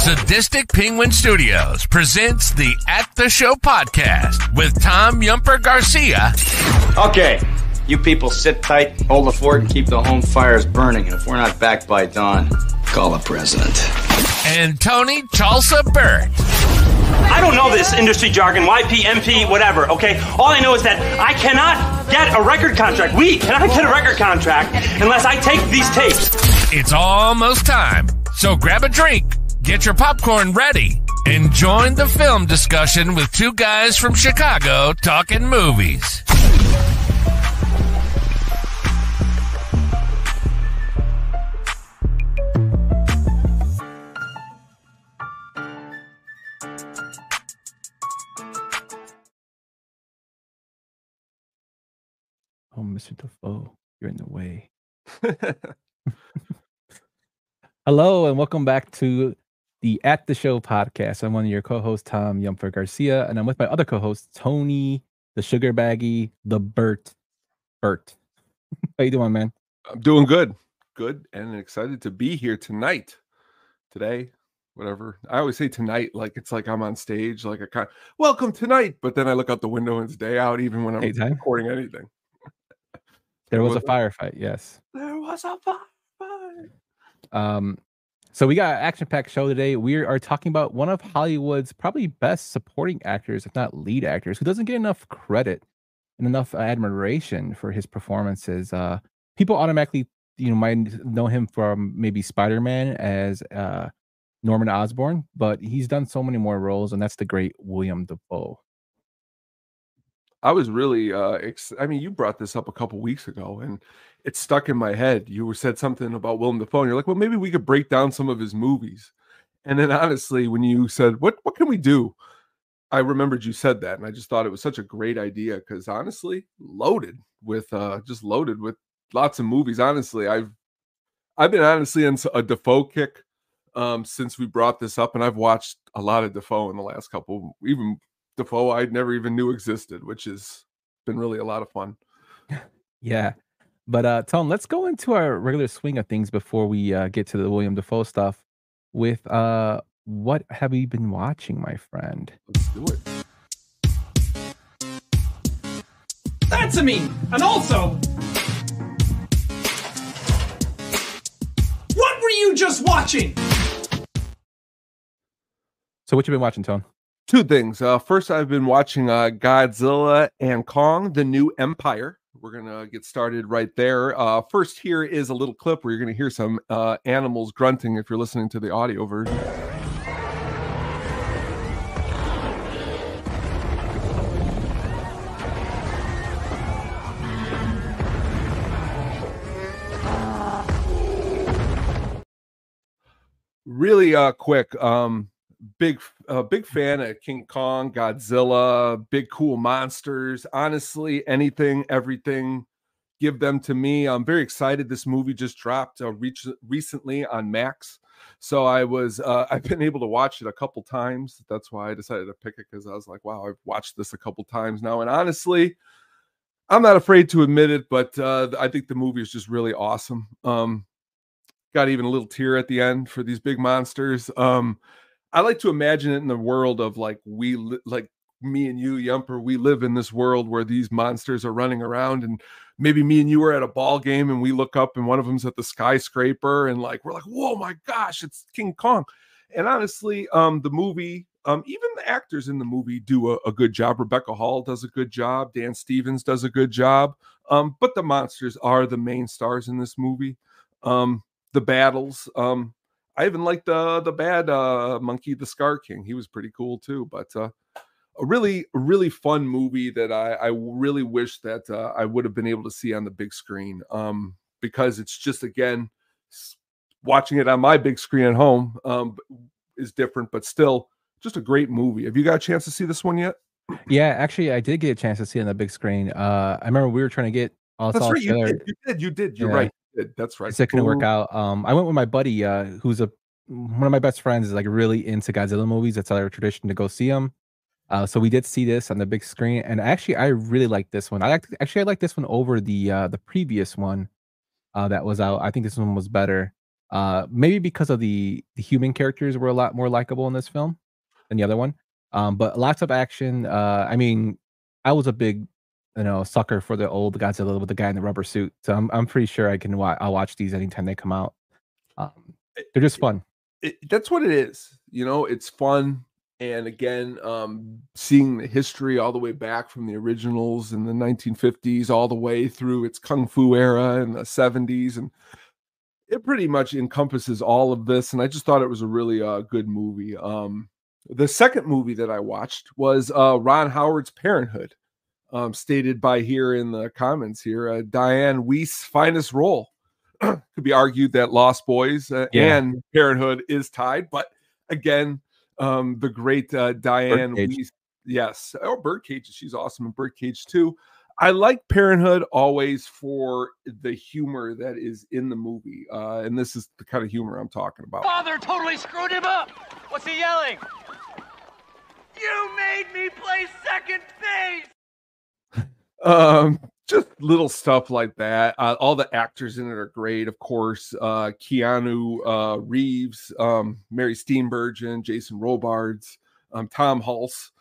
Sadistic Penguin Studios presents the At the Show podcast with Tom Yumper Garcia. Okay, you people sit tight, hold the fort, and keep the home fires burning. And if we're not back by dawn, call the president. And Tony Tulsa Burt. I don't know this industry jargon, YP, MP, whatever, okay? All I know is that I cannot get a record contract. We cannot get a record contract unless I take these tapes. It's almost time, so grab a drink, get your popcorn ready, and join the film discussion with two guys from Chicago talking movies. Oh, Mr. Dafoe, you're in the way. Hello, and welcome back to the At the Show podcast. I'm one of your co-hosts, Tom Yumper Garcia, and I'm with my other co-host, Tony, the Sugar Baggy, the Burt. How you doing, man? I'm doing good, and excited to be here today, whatever. I always say tonight, like it's like I'm on stage, like welcome tonight, but then I look out the window and it's day out, even when I'm recording anything. There was a firefight, yes. There was a firefight. So we got an action-packed show today. We are talking about one of Hollywood's probably best supporting actors, if not lead actors, who doesn't get enough credit and enough admiration for his performances. People automatically, might know him from maybe Spider-Man as Norman Osborn, but he's done so many more roles, and that's the great Willem Dafoe. I was really, you brought this up a couple weeks ago, and it stuck in my head. You said something about Willem Dafoe, and you're like, well, maybe we could break down some of his movies. And then honestly, when you said, what can we do? I remembered you said that, and I just thought it was such a great idea because honestly, loaded with lots of movies. Honestly, I've been honestly in a Dafoe kick since we brought this up, and I've watched a lot of Dafoe in the last couple, even Dafoe I never even knew existed, which has been really a lot of fun. Yeah. But Tom, let's go into our regular swing of things before we get to the Willem Dafoe stuff with what have you been watching, my friend? Let's do it. That's a me. And also, what were you just watching? So what you been watching, Tom? Two things. First, I've been watching Godzilla and Kong, The New Empire. We're going to get started right there. First, here is a little clip where you're going to hear some animals grunting if you're listening to the audio version. Really quick. Big fan of King Kong, Godzilla, big cool monsters. Honestly, anything, everything, give them to me. I'm very excited. This movie just dropped recently on Max, so I've been able to watch it a couple times. That's why I decided to pick it, because I was like, wow, I've watched this a couple times now, and honestly, I'm not afraid to admit it, but I think the movie is just really awesome. Got even a little tear at the end for these big monsters. I like to imagine it in the world of like me and you, Yumper, we live in this world where these monsters are running around, and maybe me and you are at a ball game and we look up and one of them's at the skyscraper and we're like, whoa, my gosh, it's King Kong. And honestly, the movie, even the actors in the movie do a good job. Rebecca Hall does a good job. Dan Stevens does a good job. But the monsters are the main stars in this movie. The battles, I even like the bad monkey, the Scar King. He was pretty cool too. But a really, really fun movie that I really wish that I would have been able to see on the big screen. Because it's just, again, watching it on my big screen at home is different, but still just a great movie. Have you got a chance to see this one yet? Yeah, actually, I did get a chance to see it on the big screen. I remember we were trying to get all right. together. You did. You're right. That's right. It couldn't work out. I went with my buddy, who's one of my best friends, is like really into Godzilla movies. That's our tradition to go see them. So we did see this on the big screen, and actually, I really like this one. I like this one over the previous one that was out. I think this one was better. Maybe because of the human characters were a lot more likable in this film than the other one. But lots of action. I mean, I was a big, sucker for the old Godzilla with the guy in the rubber suit. So I'm pretty sure I'll watch these anytime they come out. They're just fun. That's what it is. It's fun. And again, seeing the history all the way back from the originals in the 1950s, all the way through its Kung Fu era in the 70s. And it pretty much encompasses all of this. And I just thought it was a really good movie. The second movie that I watched was Ron Howard's Parenthood, stated by here in the comments here, Diane Weiss's finest role. Could be argued that Lost Boys and Parenthood is tied, but again, the great Diane Weiss, yes, Birdcage, she's awesome in Birdcage too. I like Parenthood always for the humor that is in the movie, and this is the kind of humor I'm talking about. Father totally screwed him up. What's he yelling? You made me play second base. Just little stuff like that. All the actors in it are great. Of course, Keanu Reeves, Mary Steenburgen, Jason Robards, Tom Hulse.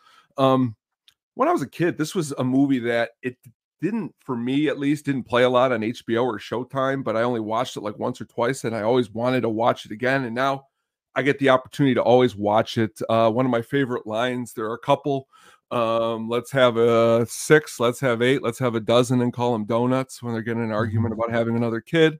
When I was a kid, this was a movie that it didn't, for me at least, didn't play a lot on HBO or Showtime, but I only watched it like once or twice, and I always wanted to watch it again. And now I get the opportunity to always watch it. One of my favorite lines, there are a couple. Let's have a 6, let's have 8, let's have a dozen and call them donuts when they're getting an argument about having another kid.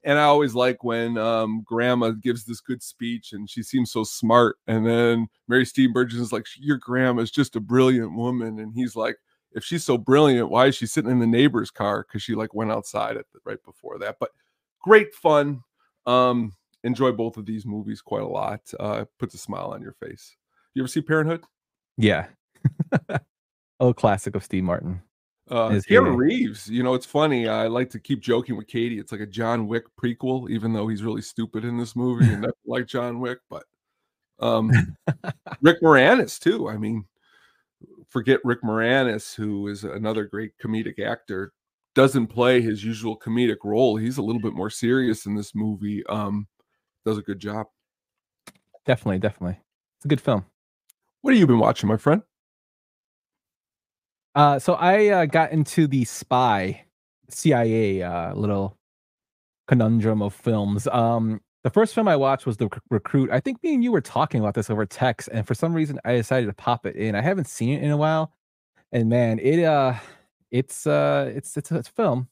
And I always like when grandma gives this good speech and she seems so smart. And then Mary Steenburgen is like, your grandma is just a brilliant woman. And he's like, if she's so brilliant, why is she sitting in the neighbor's car? Because she like went outside right before that. But great fun. Enjoy both of these movies quite a lot. Puts a smile on your face. You ever see Parenthood? Yeah. Classic of Steve Martin. Keanu Reeves, it's funny. I like to keep joking with Katie. It's like a John Wick prequel, even though he's really stupid in this movie and nothing like John Wick. But Rick Moranis too. I mean, forget Rick Moranis, who is another great comedic actor. Doesn't play his usual comedic role. He's a little bit more serious in this movie. Does a good job. Definitely. It's a good film. What have you been watching, my friend? So I got into the CIA little conundrum of films. The first film I watched was The Recruit. I think me and you were talking about this over text, and for some reason I decided to pop it in. I haven't seen it in a while, and man, it's a film.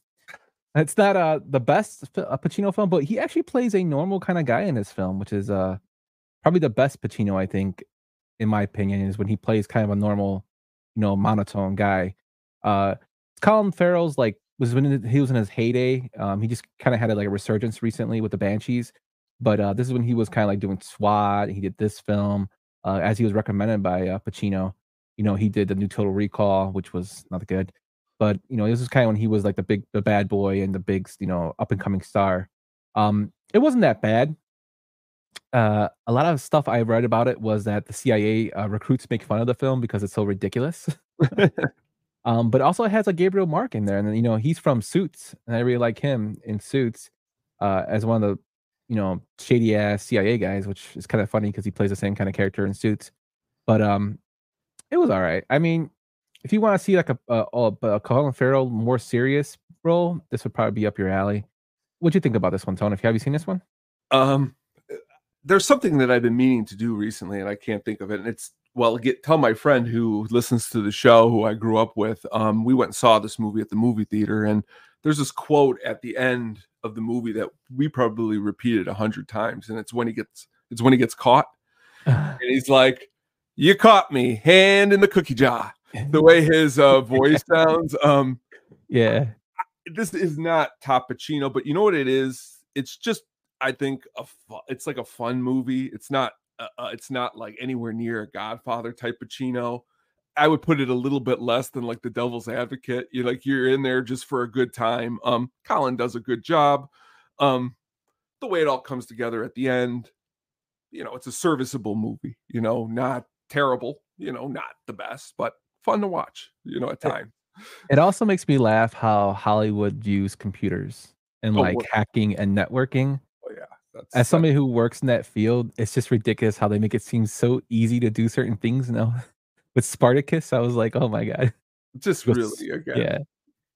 It's not the best Pacino film, but he actually plays a normal kind of guy in this film, which is probably the best Pacino, I think, in my opinion, is when he plays kind of a normal, monotone guy. Colin Farrell's was when he was in his heyday. He just kind of had a resurgence recently with the Banshees, but this is when he was kind of doing SWAT. He did this film as he was recommended by Pacino. He did the new Total Recall, which was not good, but this is kind of when he was the bad boy and the big up and coming star. It wasn't that bad. A lot of stuff I read about it was that the CIA recruits make fun of the film because it's so ridiculous. But also it has Gabriel Mark in there, and then he's from Suits, and I really like him in Suits as one of the shady ass CIA guys, which is kind of funny because he plays the same kind of character in Suits. But it was all right. I mean, if you want to see a Colin Farrell more serious role, this would probably be up your alley. What'd you think about this one, Tone? Have you seen this one? There's something that I've been meaning to do recently, and I can't think of it. And it's tell my friend who listens to the show, who I grew up with. We went and saw this movie at the movie theater, and there's this quote at the end of the movie that we probably repeated 100 times, and it's when he gets caught, and he's like, "You caught me, hand in the cookie jar." The way his voice sounds. Yeah, this is not top Pacino, but you know what it is? It's just, I think it's like a fun movie. It's not anywhere near a Godfather type Pacino. I would put it a little bit less than The Devil's Advocate. You're in there just for a good time. Colin does a good job. The way it all comes together at the end, it's a serviceable movie. Not terrible. Not the best, but fun to watch. At times. It also makes me laugh how Hollywood views computers and hacking and networking. Oh yeah. As somebody who works in that field, it's just ridiculous how they make it seem so easy to do certain things now. With Spartacus, I was like, "Oh my god." just really, again, Yeah, it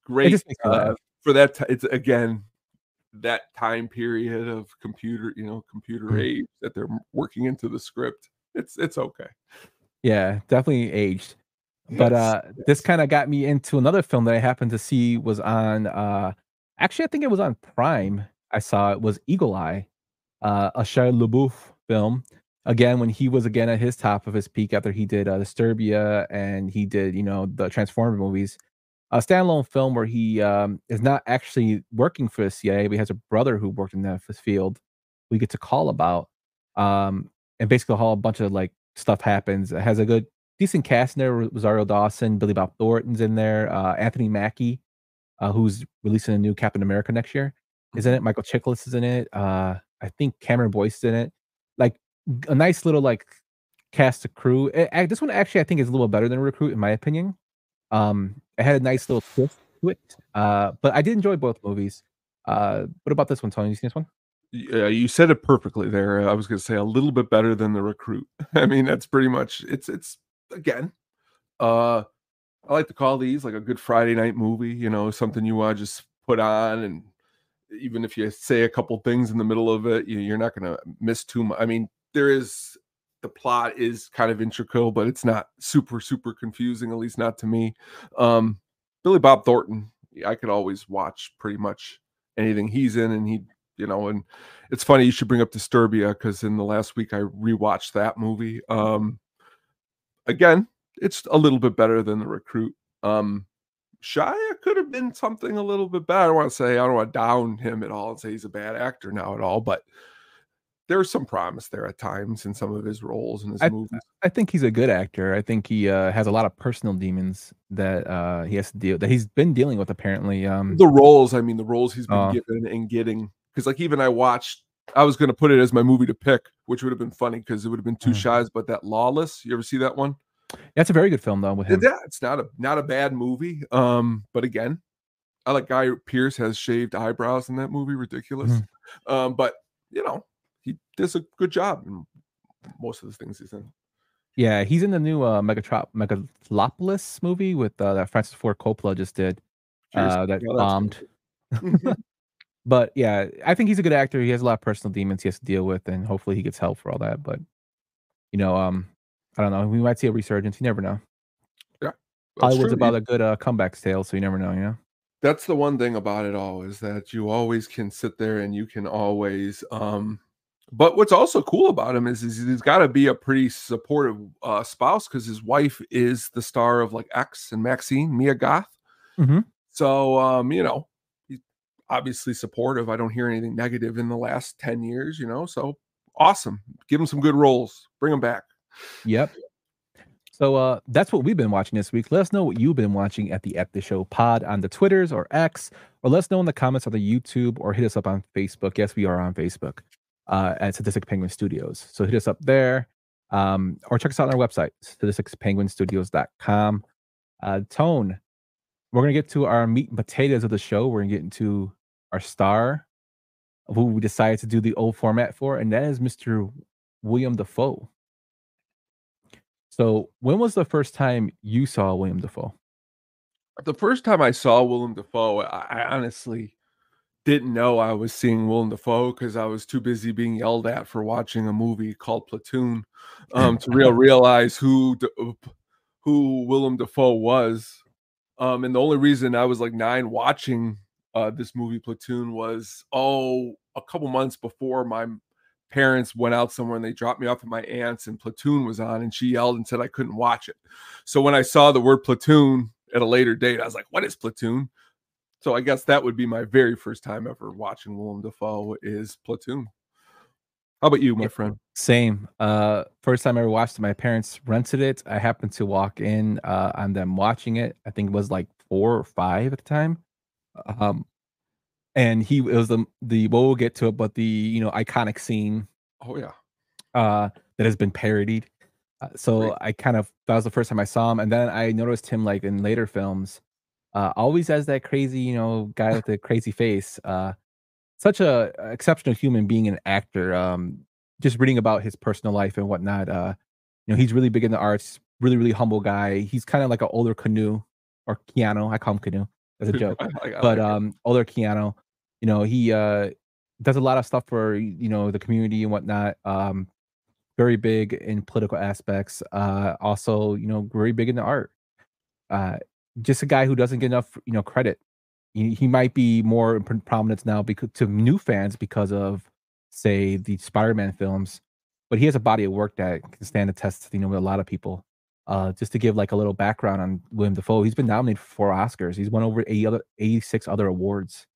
great, just makes me laugh. for that it's again, that time period of computer Mhm. age that they're working into the script. It's okay. Yeah, definitely aged. But, Yes, this yes. kinda got me into another film that I happened to see was on, actually, I think it was on Prime. I saw it was Eagle Eye, a Shia LaBeouf film. Again, when he was again at his top of his peak after he did, Disturbia and he did, the Transformer movies. A standalone film where he, is not actually working for the CIA, but he has a brother who worked in that field we get to call about. And basically a whole bunch of, like, stuff happens. It has a good decent cast in there. Rosario Dawson, Billy Bob Thornton's in there, Anthony Mackie, who's releasing a new Captain America next year, is in Mhm. it. Michael Chiklis is in it. I think Cameron Boyce is in it. Like, a nice little, like, cast of crew. This one actually I think is a little better than Recruit in my opinion. It had a nice little twist to it, but I did enjoy both movies. What about this one, Tony? You seen this one? Yeah, you said it perfectly there. I was gonna say a little bit better than The Recruit. I mean, that's pretty much it's again, uh, I like to call these like a good Friday night movie, something you wanna just put on, and even if you say a couple things in the middle of it, you're not gonna miss too much. I mean, the plot is kind of integral, but it's not super, super confusing, at least not to me. Um, Billy Bob Thornton, I could always watch pretty much anything he's in, and and it's funny you should bring up Disturbia because in the last week I rewatched that movie. Again, it's a little bit better than The Recruit. Um, Shia could have been something a little bit better. I don't want to down him at all and say he's a bad actor now at all, but there's some promise there at times in some of his roles in his I movies. I think he's a good actor. I think he, has a lot of personal demons that, he has to deal that he's been dealing with apparently. The roles he's been Uh, given and getting, because like even I was gonna put it as my movie to pick, which would have been funny because it would have been two mm. shies, but that Lawless, you ever see that one? That's a very good film though with him. Yeah, it's not a bad movie. But again, I like Guy Pearce has shaved eyebrows in that movie, ridiculous. Mhm. But you know, he does a good job in most of the things he's in. Yeah, he's in the new, Megalopolis movie with, that Francis Ford Coppola just did, Cheers. that Yeah, that's bombed. good. But, yeah, I think he's a good actor. He has a lot of personal demons he has to deal with, and hopefully he gets help for all that, but, you know, um, I don't know. We might see a resurgence. You never know. Yeah, that's Hollywood's true. about a good, comeback tale, so you never know, you know? That's the one thing about it all is that you always can sit there and you can always but what's also cool about him is he's got to be a pretty supportive spouse because his wife is the star of like X and Maxine, Mia Goth. Mhm. So he's obviously supportive. I don't hear anything negative in the last 10 years, so awesome. Give him some good roles. Bring him back. Yep. So that's what we've been watching this week. Let us know what you've been watching at the show pod on the Twitters or X, or let us know in the comments on the YouTube or hit us up on Facebook. Yes, we are on Facebook at Sadistic Penguin Studios. So hit us up there or check us out on our website, sadisticpenguinstudios.com. Tone, we're going to get to our meat and potatoes of the show. We're going to get into our star, who we decided to do the old format for, and that is Mr. William Dafoe. So, when was the first time you saw William Dafoe? The first time I saw Willem Dafoe, I honestly didn't know I was seeing Willem Dafoe because I was too busy being yelled at for watching a movie called Platoon, to realize who Willem Dafoe was. And the only reason I was like 9 watching this movie Platoon was a couple months before my parents went out somewhere and they dropped me off at my aunt's and Platoon was on and she yelled and said I couldn't watch it. So when I saw the word Platoon at a later date, I was like, what is Platoon? So I guess that would be my very first time ever watching Willem Dafoe is Platoon. How about you, my Yeah, friend? same. First time I ever watched it, my parents rented it. I happened to walk in on them watching it. I think it was like 4 or 5 at the time. Um, and it was the well, we'll get to it, but the iconic scene Oh yeah. that has been parodied. Great. So that was the first time I saw him, and then I noticed him like in later films, always as that crazy, guy with the crazy face. such a exceptional human being and actor. Just reading about his personal life and whatnot. He's really big in the arts. Really, really humble guy. He's kind of like an older Canoe or Keanu. I call him Canoe as a joke, I but like it. older Keanu. He does a lot of stuff for the community and whatnot. Very big in political aspects. Also, very big in the art. Uh, just a guy who doesn't get enough, credit. He might be more in prominence now because to new fans because of, say, the Spider-Man films, but he has a body of work that can stand the test, with a lot of people. Just to give like a little background on Willem Dafoe, he's been nominated for 4 Oscars. He's won over 86 other awards.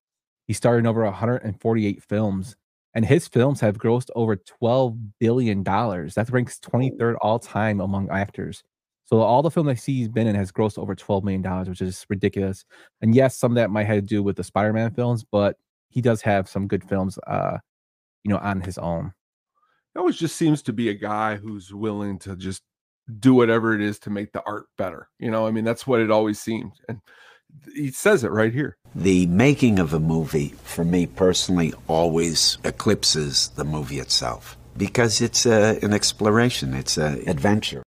He starred in over 148 films, and his films have grossed over $12 billion. That ranks 23rd all time among actors. So all the film I see he's been in has grossed over $12 million, which is ridiculous. And yes, some of that might have to do with the Spider-Man films, but he does have some good films, on his own. It always just seems to be a guy who's willing to just do whatever it is to make the art better. I mean, that's what it always seems. And he says it right here. The making of a movie, for me personally, always eclipses the movie itself because it's an exploration. It's an adventure.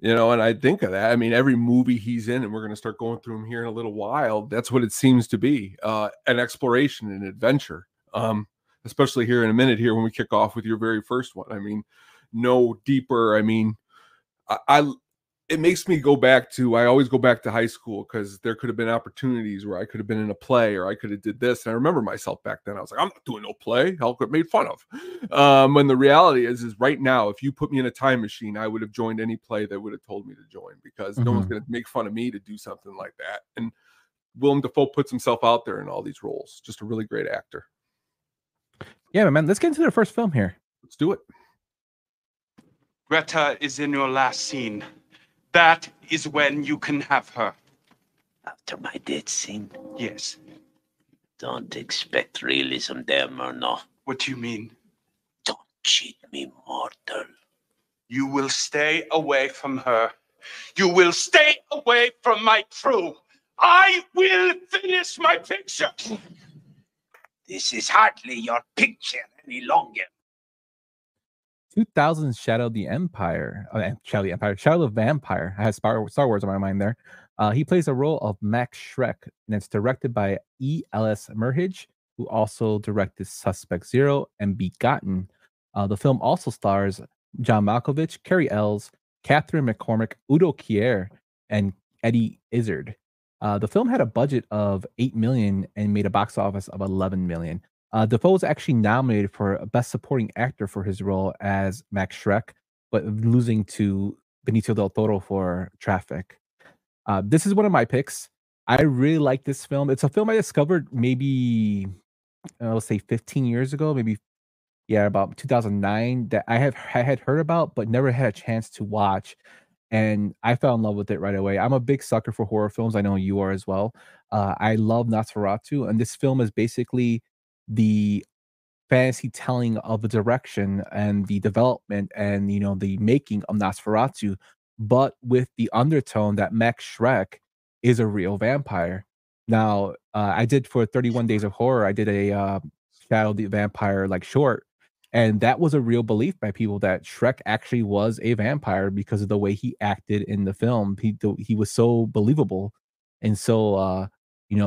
And I think of that. I mean, every movie he's in, and we're going to start going through them here in a little while, that's what it seems to be, an exploration, an adventure. Especially here in a minute here when we kick off with your very first one. I mean, no deeper. I mean, it makes me go back to, I always go back to high school because there could have been opportunities where I could have been in a play or I could have did this. And I remember myself back then. I was like, I'm not doing no play. I'll get made fun of. When the reality is right now, if you put me in a time machine, I would have joined any play that would have told me to join because no one's going to make fun of me to do something like that. And Willem Dafoe puts himself out there in all these roles. Just a really great actor. Yeah, man. Let's get into the first film here. Let's do it. Greta is in your last scene. That is when you can have her. After my death scene? Yes. Don't expect realism there, Murno. What do you mean? Don't cheat me, mortal. You will stay away from her. You will stay away from my crew. I will finish my picture. This is hardly your picture any longer. 2000's Shadow of the Empire. Shadow of the Vampire. I had Star Wars on my mind there. He plays the role of Max Schreck, and it's directed by E.L.S. Merhige, who also directed Suspect Zero and Begotten. The film also stars John Malkovich, Carrie Ells, Catherine McCormick, Udo Kier, and Eddie Izzard. The film had a budget of $8 million and made a box office of $11 million. Dafoe was actually nominated for Best Supporting Actor for his role as Max Schreck, but losing to Benicio del Toro for Traffic. This is one of my picks. I really like this film. It's a film I discovered maybe, let's say 15 years ago, about 2009, that I had heard about, but never had a chance to watch. And I fell in love with it right away. I'm a big sucker for horror films. I know you are as well. I love Nosferatu, and this film is basically the fantasy telling of the direction and the development and the making of Nosferatu, but with the undertone that Max Schreck is a real vampire. Now, I did for 31 Days of Horror, I did a Shadow the Vampire short, and that was a real belief by people that Schreck actually was a vampire because of the way he acted in the film. He was so believable and so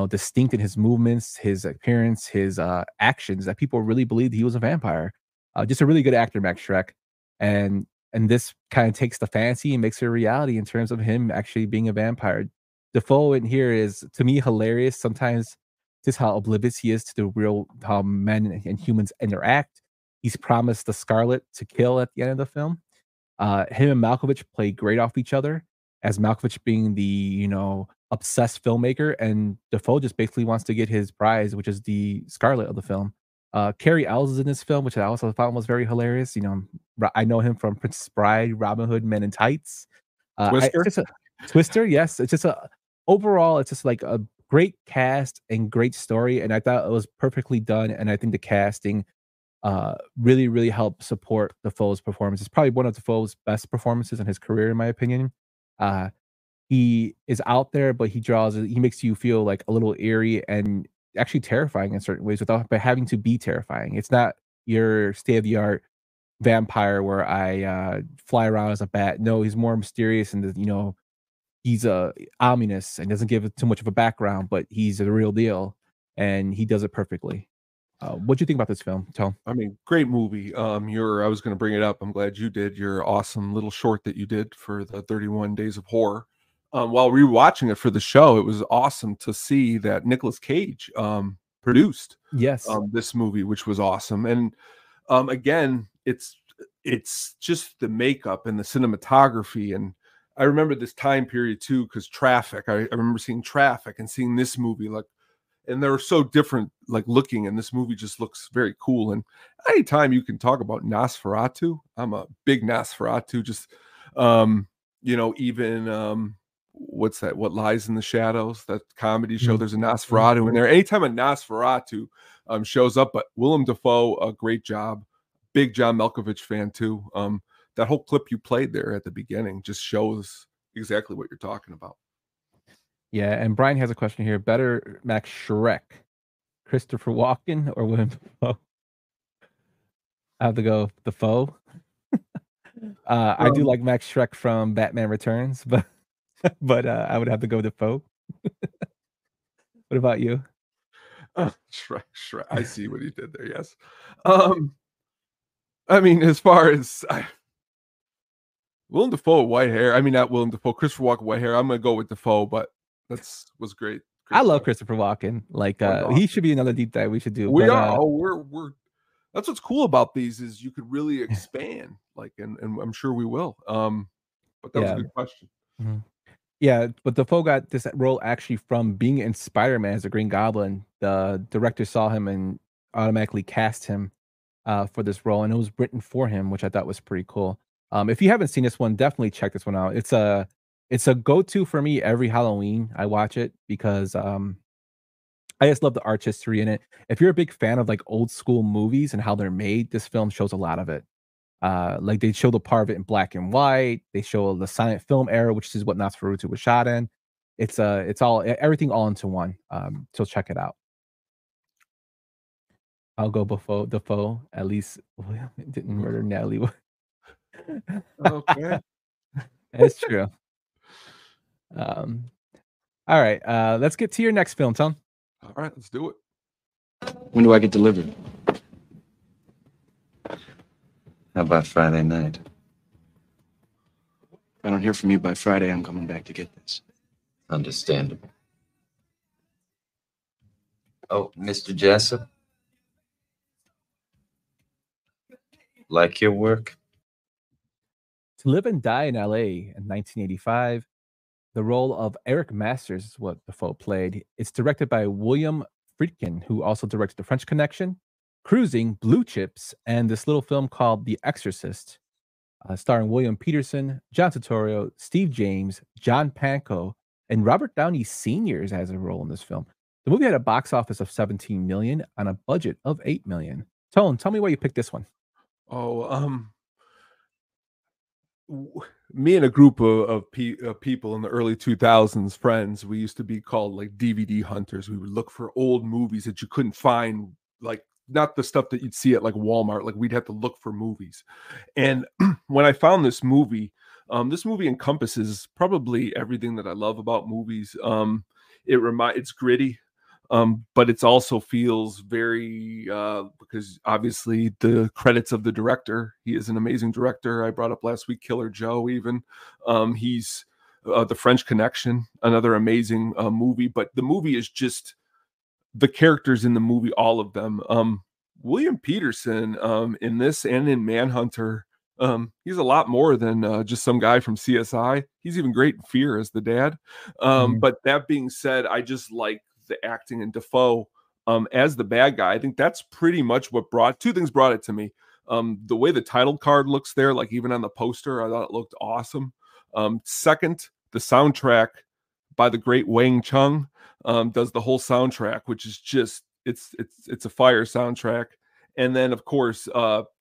distinct in his movements, his appearance, his actions, that people really believed he was a vampire. Just a really good actor, Max Schreck, and this kind of takes the fantasy and makes it a reality in terms of him actually being a vampire. Dafoe in here is, to me, hilarious. Sometimes just how oblivious he is to the real how men and humans interact. He's promised the Scarlet to kill at the end of the film. Him and Malkovich play great off each other, as Malkovich being the obsessed filmmaker, and Dafoe just basically wants to get his prize, which is the Scarlet of the film. Carrie Ells is in this film, which I also found was very hilarious. I know him from Princess Bride, Robin Hood, Men in Tights. Twister, yes. It's just overall, it's just like a great cast and great story, and I thought it was perfectly done. And I think the casting really, really helped support Dafoe's performance. It's probably one of Dafoe's best performances in his career, in my opinion. He is out there, but he makes you feel like a little eerie, and actually terrifying in certain ways without having to be terrifying. It's not your state of the art vampire where I fly around as a bat. No, he's more mysterious and he's ominous and doesn't give it too much of a background, but he's the real deal and he does it perfectly. What do you think about this film, Tom? I mean, great movie. I was going to bring it up. I'm glad you did your awesome little short that you did for the 31 Days of Horror. While rewatching it for the show, it was awesome to see that Nicolas Cage produced this movie, which was awesome. And again, it's just the makeup and the cinematography. And I remember this time period too, because Traffic. I remember seeing Traffic and seeing this movie, and they were so different, looking, and this movie just looks very cool. And anytime you can talk about Nosferatu, I'm a big Nosferatu. Just even what's that? What Lies in the Shadows? That comedy show. There's a Nosferatu in there. Anytime a Nosferatu shows up, but Willem Dafoe, a great job. Big John Malkovich fan too. That whole clip you played there at the beginning just shows exactly what you're talking about. Yeah, and Brian has a question here. Better Max Shrek, Christopher Walken or Willem Dafoe? I have to go Dafoe. I do like Max Shrek from Batman Returns, but I would have to go Dafoe. What about you? Shrek. I see what he did there. Yes. I mean, as far as Willem Dafoe white hair. I mean, not Willem Dafoe, Christopher Walken white hair. I'm gonna go with Dafoe, but was great. I love Christopher Walken. He should be another deep dive we should do. We're that's what's cool about these is you could really expand, and I'm sure we will. But that was a good question. Mm-hmm. Yeah, but Dafoe got this role actually from being in Spider-Man as a Green Goblin. The director saw him and automatically cast him for this role, and it was written for him, which I thought was pretty cool. If you haven't seen this one, definitely check this one out. It's a go-to for me every Halloween. I watch it because I just love the art history in it. If you're a big fan of old school movies and how they're made, this film shows a lot of it. They show the part of it in black and white. They show the silent film era, which is what Nosferatu was shot in. It's everything all into one. So check it out. I'll go Dafoe. At least William didn't murder Natalie. Okay. It's true. All right. Let's get to your next film, Tom. All right, let's do it. When do I get delivered? How about Friday night? If I don't hear from you by Friday, I'm coming back to get this. Understandable. Oh, Mr. Jessup? Like your work? To Live and Die in L.A. in 1985, the role of Eric Masters is what Dafoe played. It's directed by William Friedkin, who also directed The French Connection, Cruising, Blue Chips, and this little film called The Exorcist, starring William Peterson, John Turturro, Steve James, John Pankow, and Robert Downey Sr. has a role in this film. The movie had a box office of $17 million on a budget of $8 million. Tone, tell me why you picked this one. Me and a group of people in the early 2000s, friends, we used to be called DVD hunters. We would look for old movies that you couldn't find, not the stuff that you'd see at Walmart. We'd have to look for movies. And when I found this movie encompasses probably everything that I love about movies. It's gritty. But it also feels very because obviously the credits of the director. He is an amazing director. I brought up last week Killer Joe. Even he's The French Connection, another amazing movie. But the movie is just the characters in the movie, all of them. William Peterson in this and in Manhunter. He's a lot more than just some guy from CSI. He's even great in Fear as the dad. But that being said, I just like the acting in Dafoe as the bad guy. I think that's pretty much what two things brought it to me. The way the title card looks there, even on the poster, I thought it looked awesome. Second, the soundtrack by the great Wang Chung does the whole soundtrack, which is just it's a fire soundtrack. And then of course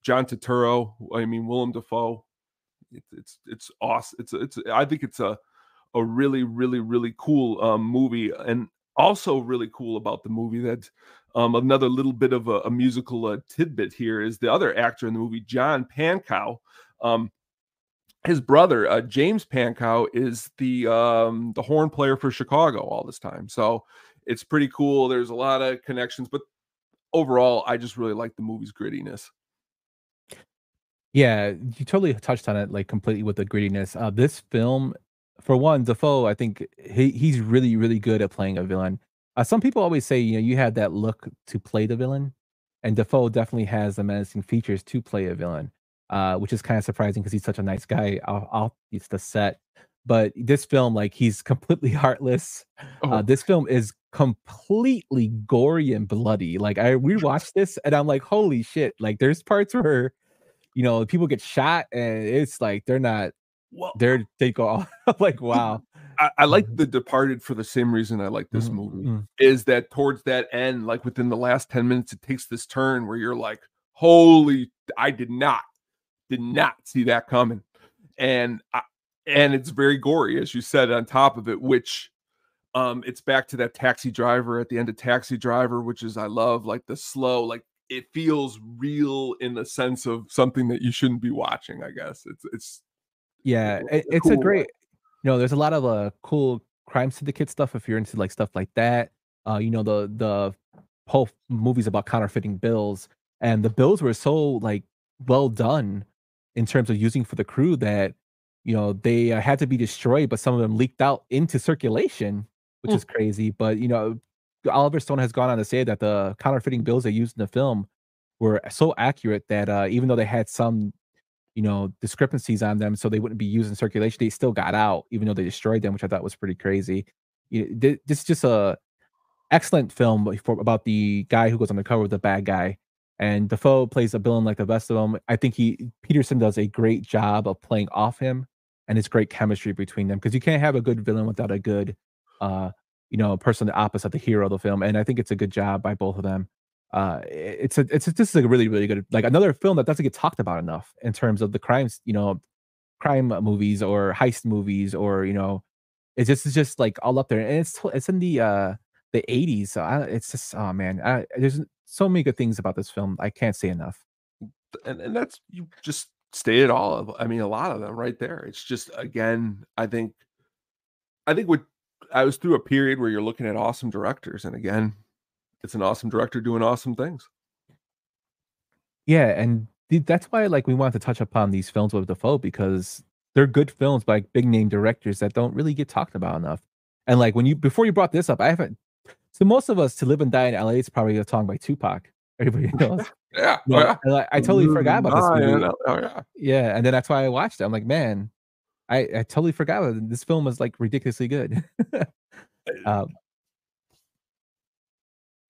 John Turturro, Willem Dafoe. It's awesome. I think it's a really, really, really cool movie. And also really cool about the movie that another little bit of a musical tidbit here is the other actor in the movie, John Pankow. His brother, James Pankow, is the horn player for Chicago all this time. So it's pretty cool. There's a lot of connections, but overall, I just really like the movie's grittiness. Yeah, you totally touched on it like completely with the grittiness. This film, for one, Dafoe, I think he's really, really good at playing a villain. Some people always say, you have that look to play the villain, and Dafoe definitely has the menacing features to play a villain, which is kind of surprising because he's such a nice guy off it's the set. But this film, like, he's completely heartless. This film is completely gory and bloody. Like, I rewatched this and I'm like, holy shit! Like, there's parts where people get shot and it's like they're not. Well, they go off. Like, wow. I like The Departed for the same reason I like this movie, is that towards that end, like within the last 10 minutes, it takes this turn where you're like, holy, I did not see that coming. And it's very gory, as you said, on top of it, which it's back to that Taxi Driver at the end of Taxi Driver, which is, I love, like the slow, like it feels real in the sense of something that you shouldn't be watching, I guess. It's it's a great, there's a lot of cool crime syndicate stuff if you're into like stuff like that. The whole movies about counterfeiting bills, and the bills were so like well done in terms of using for the crew that they had to be destroyed, but some of them leaked out into circulation, which is crazy. But Oliver Stone has gone on to say that the counterfeiting bills they used in the film were so accurate that even though they had some discrepancies on them, so they wouldn't be used in circulation, they still got out, even though they destroyed them, which I thought was pretty crazy. This is just a excellent film about the guy who goes undercover with the bad guy, and Dafoe plays a villain like the best of them. I think Peterson does a great job of playing off him, and it's great chemistry between them because you can't have a good villain without a good, person the opposite, the hero of the film, and I think it's a good job by both of them. This is a really, really good, like another film that doesn't get talked about enough in terms of the crimes, crime movies or heist movies, or it's just like all up there, and it's in the 80s. So it's just, oh man, there's so many good things about this film. I can't say enough. And that's, you just stated all of, I mean, a lot of them right there. It's just, again, I think what I was through a period where you're looking at awesome directors, and again, it's an awesome director doing awesome things. Yeah, and that's why like we wanted to touch upon these films with Dafoe, because they're good films by big name directors that don't really get talked about enough. And like before you brought this up, I haven't. So most of us, To Live and Die in LA is probably a song by Tupac. Everybody knows. Yeah. And I totally forgot about this movie. Yeah. Yeah, and then that's why I watched it. I'm like, man, I totally forgot about it. This film was like ridiculously good.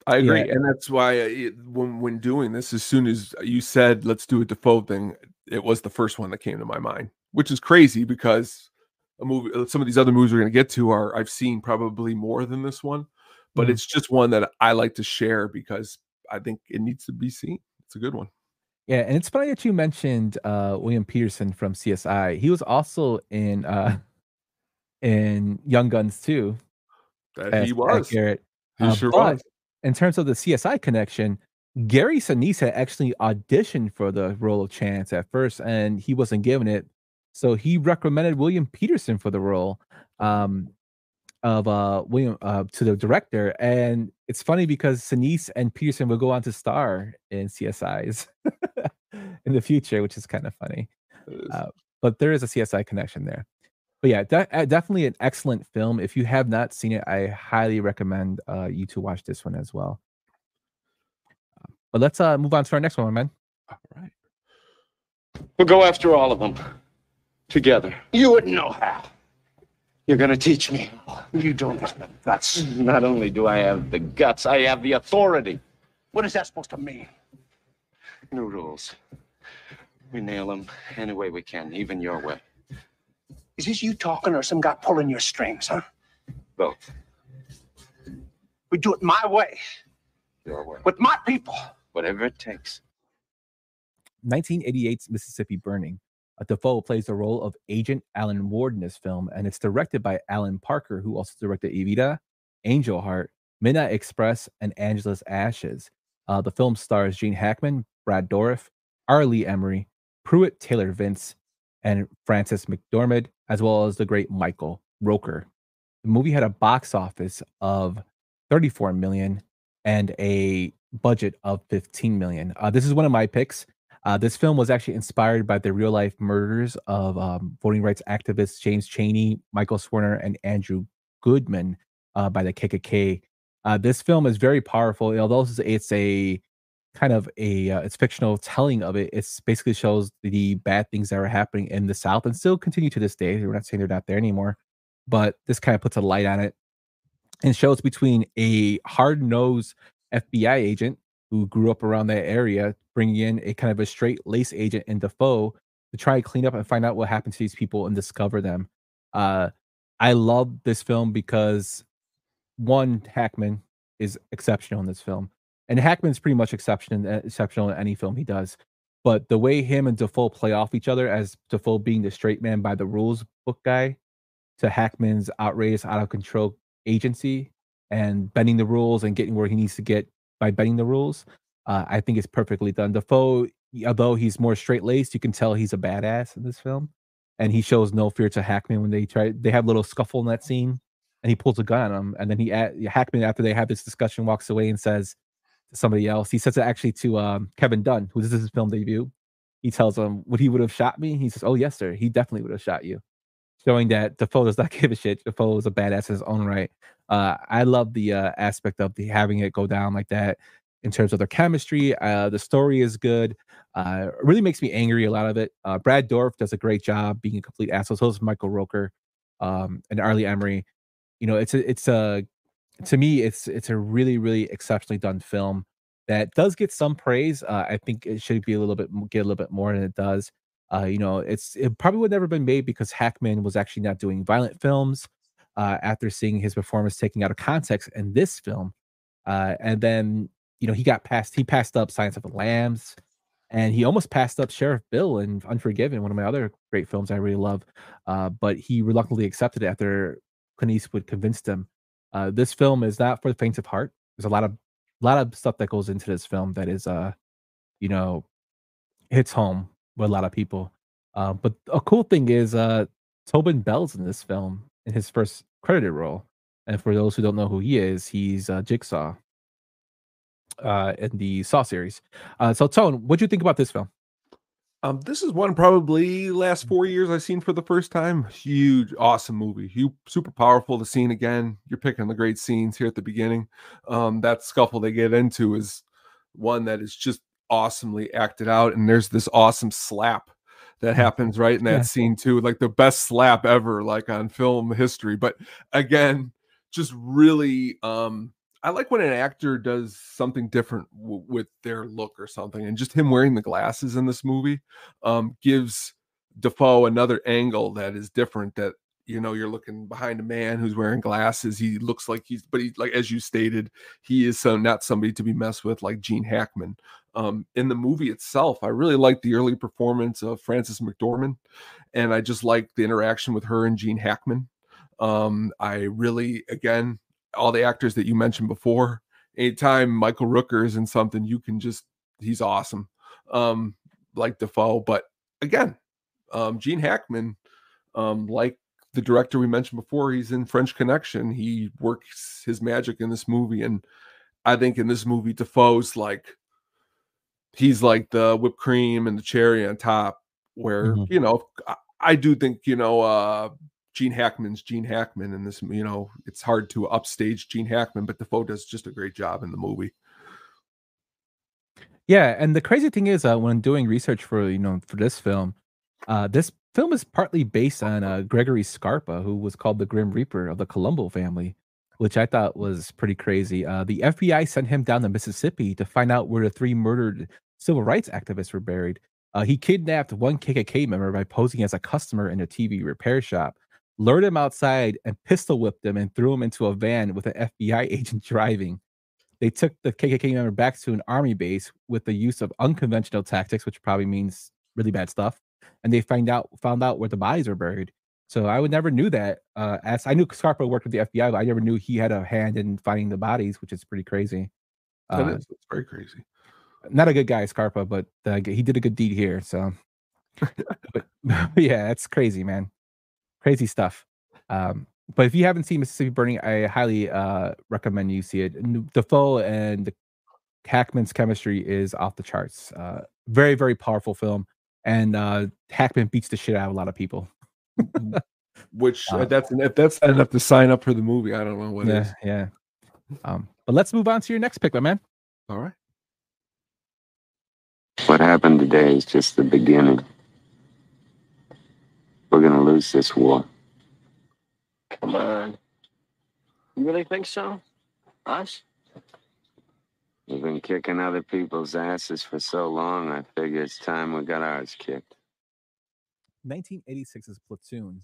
I agree, Yeah. and that's why when doing this, as soon as you said let's do a Dafoe thing, it was the first one that came to my mind, which is crazy because some of these other movies we're going to get to I've seen probably more than this one, but it's just one that I like to share because I think it needs to be seen. It's a good one. Yeah, and it's funny that you mentioned William Peterson from CSI. He was also in Young Guns too. He was. Garrett. He sure was. In terms of the CSI connection, Gary Sinise had actually auditioned for the role of Chance at first, and he wasn't given it. So he recommended William Peterson for the role of William to the director. And it's funny because Sinise and Peterson will go on to star in CSIs in the future, which is kind of funny. But there is a CSI connection there. But yeah, definitely an excellent film. If you have not seen it, I highly recommend you to watch this one as well. But let's move on to our next one, my man. All right. We'll go after all of them together. You wouldn't know how. You're going to teach me. You don't have the guts. Not only do I have the guts, I have the authority. What is that supposed to mean? New rules. We nail them any way we can, even your way. Is this you talking or some guy pulling your strings, huh? Both. We do it my way. Your way. With my people. Whatever it takes. 1988's Mississippi Burning. Dafoe plays the role of Agent Alan Ward in this film, and it's directed by Alan Parker, who also directed Evita, Angel Heart, Midnight Express, and Angela's Ashes. The film stars Gene Hackman, Brad Dourif, R. Lee Emery, Pruitt Taylor Vince, and Frances McDormand, as well as the great Michael Rooker. The movie had a box office of 34 million and a budget of 15 million. This is one of my picks. This film was actually inspired by the real life murders of voting rights activists James Chaney, Michael Swerner, and Andrew Goodman by the KKK. This film is very powerful. Although it's a kind of a it's fictional telling of it. It's basically shows the bad things that are happening in the South and still continue to this day. We're not saying they're not there anymore, but this kind of puts a light on it and shows between a hard-nosed FBI agent who grew up around that area, bringing in a kind of a straight-lace agent in Defoe to try and clean up and find out what happened to these people and discover them. Uh, I love this film because one, Hackman is exceptional in this film, and Hackman's pretty much exceptional in any film he does. But the way him and Defoe play off each other, as Defoe being the straight man by the rules book guy, to Hackman's outrageous, out of control agency and bending the rules and getting where he needs to get by bending the rules, I think it's perfectly done. Defoe, although he's more straight laced, you can tell he's a badass in this film, and he shows no fear to Hackman when they have a little scuffle in that scene, and he pulls a gun on him, and then Hackman, after they have this discussion, walks away and says to somebody else, he says it actually to Kevin Dunn, who this is his film debut. He tells him, "Would he would have shot me?" He says, "Oh yes, sir. He definitely would have shot you." Showing that Defoe does not give a shit. Defoe is a badass in his own right. I love the aspect of the having it go down like that in terms of their chemistry. The story is good. It really makes me angry, a lot of it. Brad Dourif does a great job being a complete asshole. So does Michael Rooker and Arlie Emery. You know, it's a to me, it's a really, really exceptionally done film that does get some praise. I think it should be get a little bit more than it does. You know, it probably would never been made because Hackman was actually not doing violent films after seeing his performance taken out of context in this film. And then, you know, he passed up Silence of the Lambs, and he almost passed up Sheriff Bill in Unforgiven, one of my other great films I really love. But he reluctantly accepted it after Clint Eastwood convinced him. This film is not for the faint of heart. There's a lot of stuff that goes into this film that is, you know, hits home with a lot of people. But a cool thing is Tobin Bell's in this film in his first credited role. And for those who don't know who he is, he's Jigsaw in the Saw series. So Tone, what do you think about this film? This is one probably last 4 years I've seen for the first time. Huge, awesome movie. Super powerful. The scene again. You're picking the great scenes here at the beginning. That scuffle they get into is one that is just awesomely acted out, and there's this awesome slap that happens right in that scene too, like the best slap ever, like on film history. But again, just really I like when an actor does something different with their look or something, and just him wearing the glasses in this movie gives Defoe another angle that is different, that, you know, you're looking behind a man who's wearing glasses. He looks like he's like, as you stated, he is not somebody to be messed with like Gene Hackman. In the movie itself, I really like the early performance of Frances McDormand, and I just like the interaction with her and Gene Hackman. I really, again, all the actors that you mentioned before, anytime Michael Rooker is in something, he's awesome. Like Defoe, but again, Gene Hackman, like the director we mentioned before, he's in French Connection. He works his magic in this movie, and I think in this movie, Defoe's he's like the whipped cream and the cherry on top, where, you know, I do think, you know, Gene Hackman's Gene Hackman in this, you know, it's hard to upstage Gene Hackman, but Defoe does just a great job in the movie. Yeah, and the crazy thing is, when doing research for this film is partly based on Gregory Scarpa, who was called the Grim Reaper of the Colombo family, which I thought was pretty crazy. The FBI sent him down to Mississippi to find out where the 3 murdered civil rights activists were buried. He kidnapped one KKK member by posing as a customer in a TV repair shop, lured him outside, and pistol whipped him and threw him into a van with an FBI agent driving. They took the KKK member back to an army base with the use of unconventional tactics, which probably means really bad stuff, and they found out where the bodies were buried. So I would never knew that. As I knew Scarpa worked with the FBI, but I never knew he had a hand in finding the bodies, which is pretty crazy. That is, it's very crazy. Not a good guy, Scarpa, but he did a good deed here. So, but yeah, it's crazy, man. Crazy stuff. But if you haven't seen Mississippi Burning, I highly recommend you see it. Dafoe and Hackman's chemistry is off the charts. Very, very powerful film, and Hackman beats the shit out of a lot of people. Which if that's not enough to sign up for the movie, I don't know what is. Yeah. But let's move on to your next pick, my man. All right. What happened today is just the beginning. We're gonna lose this war. Come on. You really think so? Us? We've been kicking other people's asses for so long, I figure it's time we got ours kicked. 1986's Platoon.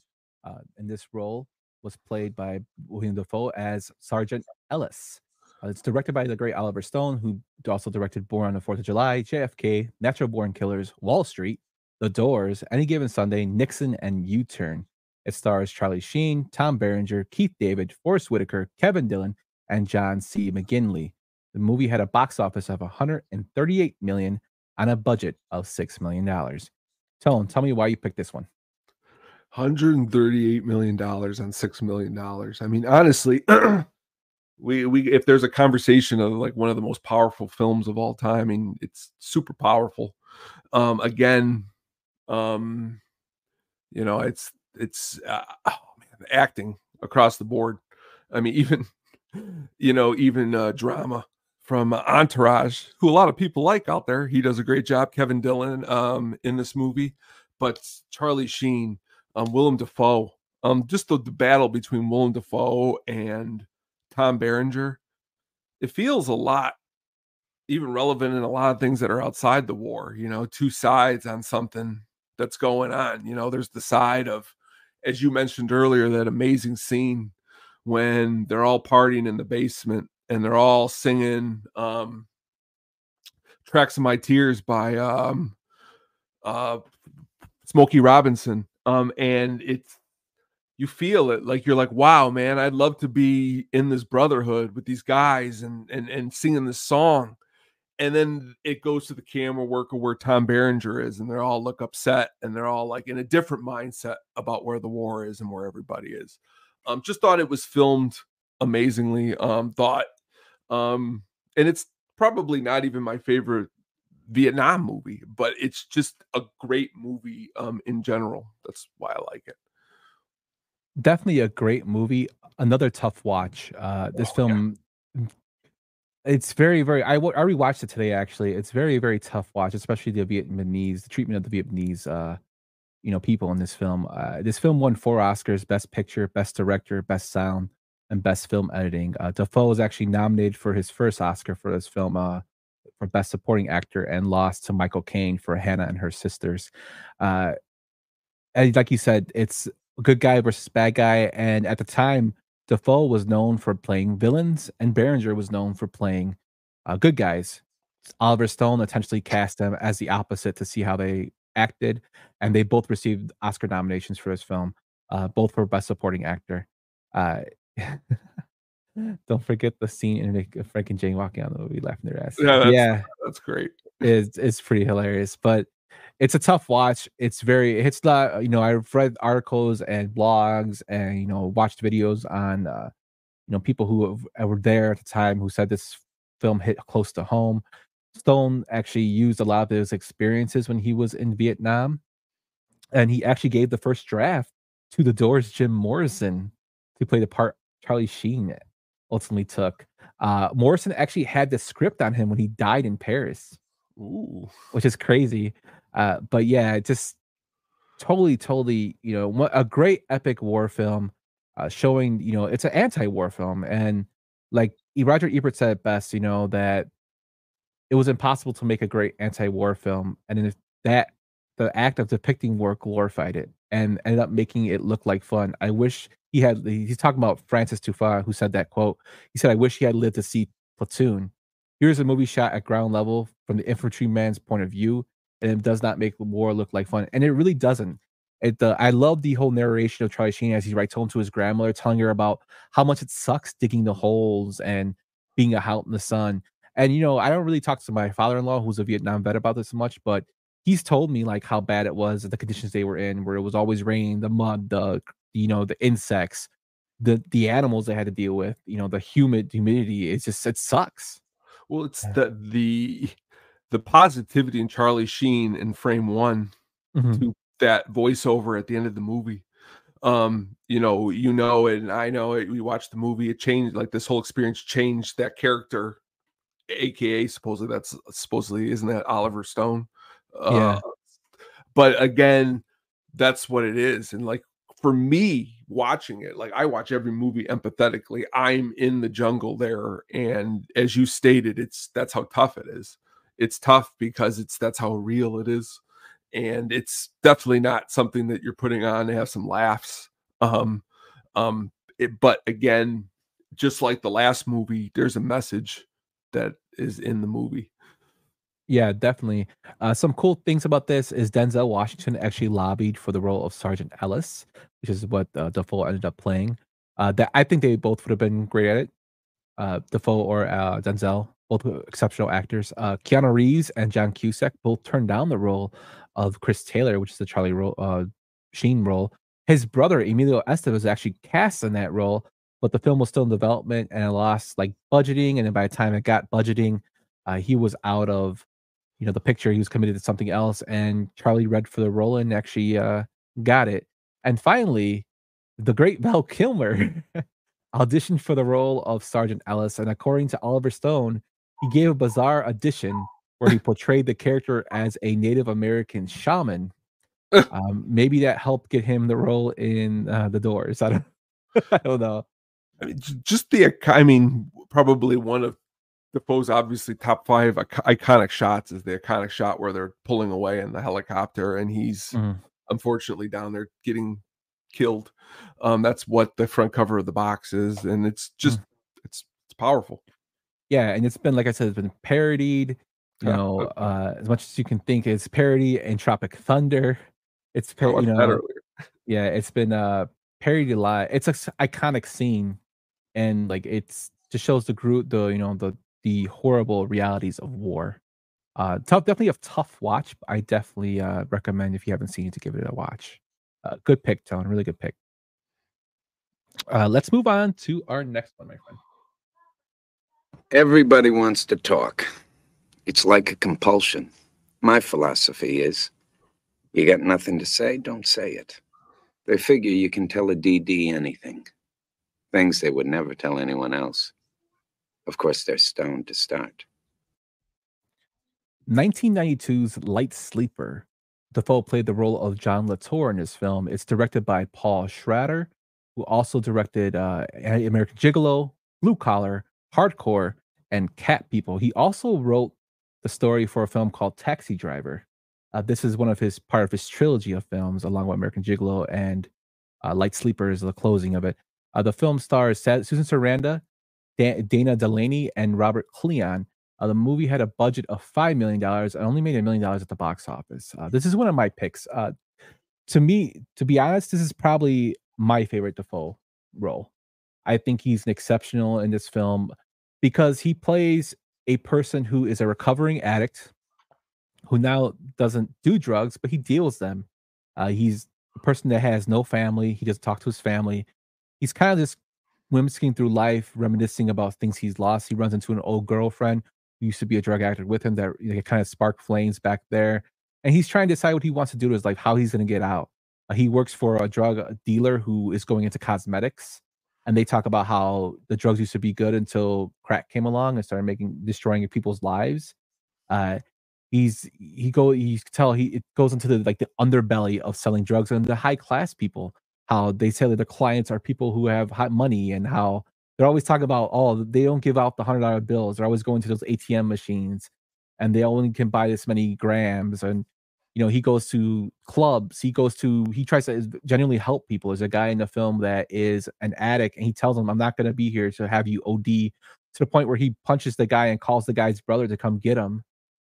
In this role was played by Willem Dafoe as Sergeant Ellis. It's directed by the great Oliver Stone, who also directed Born on the 4th of July, JFK, Natural Born Killers, Wall Street, The Doors, Any Given Sunday, Nixon, and U-Turn. It stars Charlie Sheen, Tom Berenger, Keith David, Forrest Whitaker, Kevin Dillon, and John C. McGinley. The movie had a box office of $138 million on a budget of $6 million. Tone, tell me why you picked this one. $138 million on $6 million. I mean, honestly, we if there's a conversation of like one of the most powerful films of all time, I mean, it's super powerful. Again, you know, it's acting across the board. I mean, even drama from Entourage, who a lot of people like out there. He does a great job. Kevin Dillon in this movie, but Charlie Sheen, Willem Dafoe, just the battle between Willem Dafoe and Tom Berenger, it feels a lot even relevant in a lot of things that are outside the war. You know, two sides on something that's going on. You know, there's the side of, as you mentioned earlier, that amazing scene when they're all partying in the basement and they're all singing Tracks of My Tears by Smokey Robinson. And you feel it, like you're like, wow, man, I'd love to be in this brotherhood with these guys and singing this song. And then it goes to the camera work of where Tom Berenger is, and they all look upset, and they're all like in a different mindset about where the war is and where everybody is. Just thought it was filmed amazingly. And it's probably not even my favorite Vietnam movie, but it's just a great movie in general. That's why I like it. Definitely a great movie. Another tough watch. This film, it's very, very. I rewatched it today. Actually, it's very, very tough watch, especially the treatment of the Vietnamese, people in this film. This film won 4 Oscars: Best Picture, Best Director, Best Sound, and Best Film Editing. Dafoe was actually nominated for his first Oscar for this film, for Best Supporting Actor, and lost to Michael Caine for Hannah and Her Sisters. And like you said, it's good guy versus bad guy, and at the time, Dafoe was known for playing villains, and Berenger was known for playing good guys. Oliver Stone intentionally cast them as the opposite to see how they acted, and they both received Oscar nominations for this film, both for Best Supporting Actor. Don't forget the scene in Frank and Jane walking on the movie, laughing their ass. That's great. It's pretty hilarious, but it's a tough watch. It hits a lot. I've read articles and blogs and watched videos on people who were there at the time who said this film hit close to home. Stone actually used a lot of his experiences when he was in Vietnam, and he actually gave the first draft to The Doors' Jim Morrison to play the part Charlie Sheen ultimately took. Morrison actually had the script on him when he died in Paris. Ooh. Which is crazy. But yeah, just totally, a great epic war film, showing, it's an anti-war film. And like Roger Ebert said it best, that it was impossible to make a great anti-war film. And then the act of depicting war glorified it and ended up making it look like fun. I wish he's talking about Francis Truffaut, who said that quote. He said, "I wish he had lived to see Platoon. Here's a movie shot at ground level from the infantryman's point of view, and it does not make war look like fun." And it really doesn't. I love the whole narration of Charlie Sheen as he writes home to his grandmother, telling her about how much it sucks digging the holes and being out in the sun. And I don't really talk to my father-in-law, who's a Vietnam vet, about this much, but he's told me like how bad it was, the conditions they were in, where it was always raining, the mud, the insects, the animals they had to deal with, the humidity. It sucks. Well, it's the positivity in Charlie Sheen in frame one to that voiceover at the end of the movie. And I know it. We watched the movie. It changed, like, this whole experience changed that character, aka supposedly isn't that Oliver Stone? Yeah. But again, that's what it is. And like for me watching it, like I watch every movie empathetically. I'm in the jungle there, and as you stated, that's how tough it is. It's tough because that's how real it is, and it's definitely not something that you're putting on to have some laughs. But again, just like the last movie, there's a message that is in the movie. Yeah, definitely. Some cool things about this is Denzel Washington actually lobbied for the role of Sergeant Ellis, which is what Dafoe ended up playing. That I think they both would have been great at it. Dafoe or Denzel, both were exceptional actors. Keanu Reeves and John Cusack both turned down the role of Chris Taylor, which is the Sheen role. His brother Emilio Estevez was actually cast in that role, but the film was still in development and it lost like budgeting. And then by the time it got budgeting, he was out of the picture. He was committed to something else, and Charlie read for the role and actually got it. And finally, the great Val Kilmer auditioned for the role of Sergeant Ellis, and according to Oliver Stone, he gave a bizarre audition where he portrayed the character as a Native American shaman. Maybe that helped get him the role in The Doors. I don't know. I mean, probably one of Defoe's obviously top 5 iconic shots is the iconic shot where they're pulling away in the helicopter, and he's unfortunately down there getting killed. That's what the front cover of the box is, and it's just it's powerful. Yeah, and it's been, like I said, it's been parodied. As much as you can think, it's parody in Tropic Thunder. It's yeah, it's been parodied a lot. It's an iconic scene, and like it's just shows the horrible realities of war. Definitely a tough watch. But I definitely recommend, if you haven't seen it, to give it a watch. Good pick, Tone. Really good pick. Let's move on to our next one, my friend. Everybody wants to talk. It's like a compulsion. My philosophy is, you got nothing to say, don't say it. They figure you can tell a DD anything. Things they would never tell anyone else. Of course, they're stoned to start. 1992's Light Sleeper. Dafoe played the role of John Latour in this film. It's directed by Paul Schrader, who also directed American Gigolo, Blue Collar, Hardcore, and Cat People. He also wrote the story for a film called Taxi Driver. This is part of his trilogy of films, along with American Gigolo, and Light Sleeper is the closing of it. The film stars Susan Sarandon, Dana Delaney, and Robert Cleon. The movie had a budget of $5 million and only made $1 million at the box office. This is one of my picks. To me, to be honest, this is probably my favorite Dafoe role. I think he's exceptional in this film because he plays a person who is a recovering addict who now doesn't do drugs, but he deals them. He's a person that has no family. He doesn't talk to his family. He's kind of just whimsicking through life, reminiscing about things he's lost. He runs into an old girlfriend who used to be a drug addict with him that kind of sparked flames back there. And he's trying to decide what he wants to do to his life, how he's going to get out. He works for a drug dealer who is going into cosmetics. And they talk about how the drugs used to be good until crack came along and started destroying people's lives. It goes into the underbelly of selling drugs, and the high class people, how they say that their clients are people who have hot money, and how they're always talking about, they don't give out the $100 bills. They're always going to those ATM machines, and they only can buy this many grams. And he goes to clubs. He tries to genuinely help people. There's a guy in the film that is an addict, and he tells him, "I'm not going to be here to have you OD," to the point where he punches the guy and calls the guy's brother to come get him,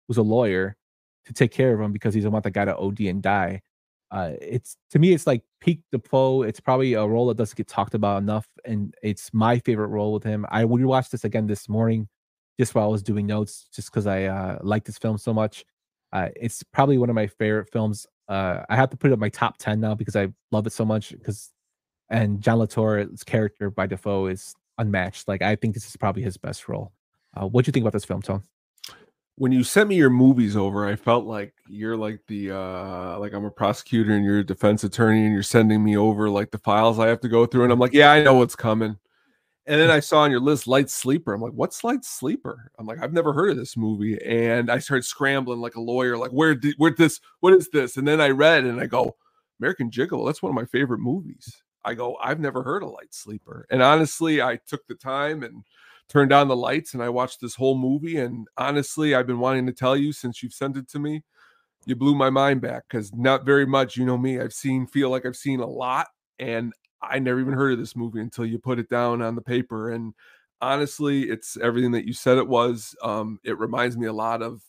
who's a lawyer, to take care of him because he doesn't want the guy to OD and die. It's to me, it's like peak Defoe. It's probably a role that doesn't get talked about enough, and it's my favorite role with him. I rewatched this again this morning, just while I was doing notes, just because I like this film so much. It's probably one of my favorite films. I have to put it in my top 10 now because I love it so much. And John Latour's character by Defoe is unmatched. Like I think this is probably his best role. What do you think about this film, Tone? When you sent me your movies over, I felt like you're like the like I'm a prosecutor and you're a defense attorney and you're sending me over like the files I have to go through. And I'm like, yeah, I know what's coming. And then I saw on your list Light Sleeper. I'm like, what's Light Sleeper? I'm like, I've never heard of this movie. And I started scrambling like a lawyer, like, what is this? And then I read and I go, American Gigolo, that's one of my favorite movies. I go, I've never heard of Light Sleeper. And honestly, I took the time and turned on the lights and I watched this whole movie. And honestly, I've been wanting to tell you since you've sent it to me, you blew my mind back because not very much, you know me, feel like I've seen a lot. And I never even heard of this movie until you put it down on the paper. And honestly, it's everything that you said it was. It reminds me a lot of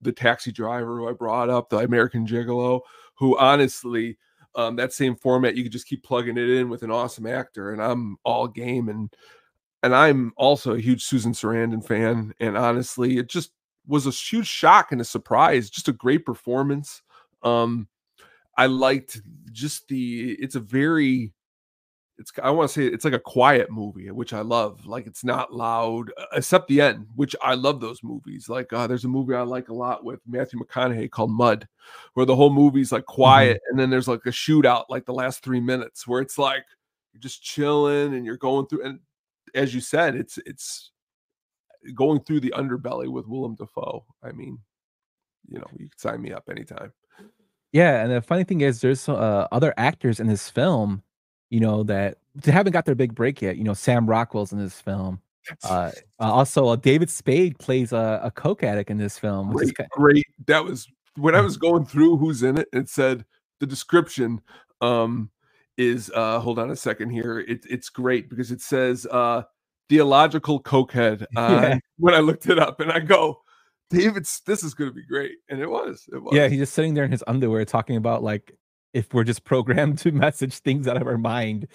the Taxi Driver who I brought up, the American Gigolo, who honestly, that same format, you could just keep plugging it in with an awesome actor. And I'm all game. And I'm also a huge Susan Sarandon fan. And honestly, it just was a huge shock and a surprise. Just a great performance. I liked just I want to say it's like a quiet movie, which I love. Like it's not loud, except the end, which I love those movies. Like there's a movie I like a lot with Matthew McConaughey called Mud, where the whole movie's like quiet. And then there's like a shootout, like the last 3 minutes where it's like, you're just chilling and you're going through. And as you said, it's going through the underbelly with Willem Dafoe. I mean, you can sign me up anytime. Yeah, and the funny thing is, there's other actors in this film, that they haven't got their big break yet. Sam Rockwell's in this film. Also, David Spade plays a coke addict in this film, which is great. That was when I was going through who's in it. It said the description is hold on a second here. It's great because it says theological cokehead. When I looked it up, and I go, this is going to be great. And it was. Yeah, he's just sitting there in his underwear talking about like if we're just programmed to message things out of our mind.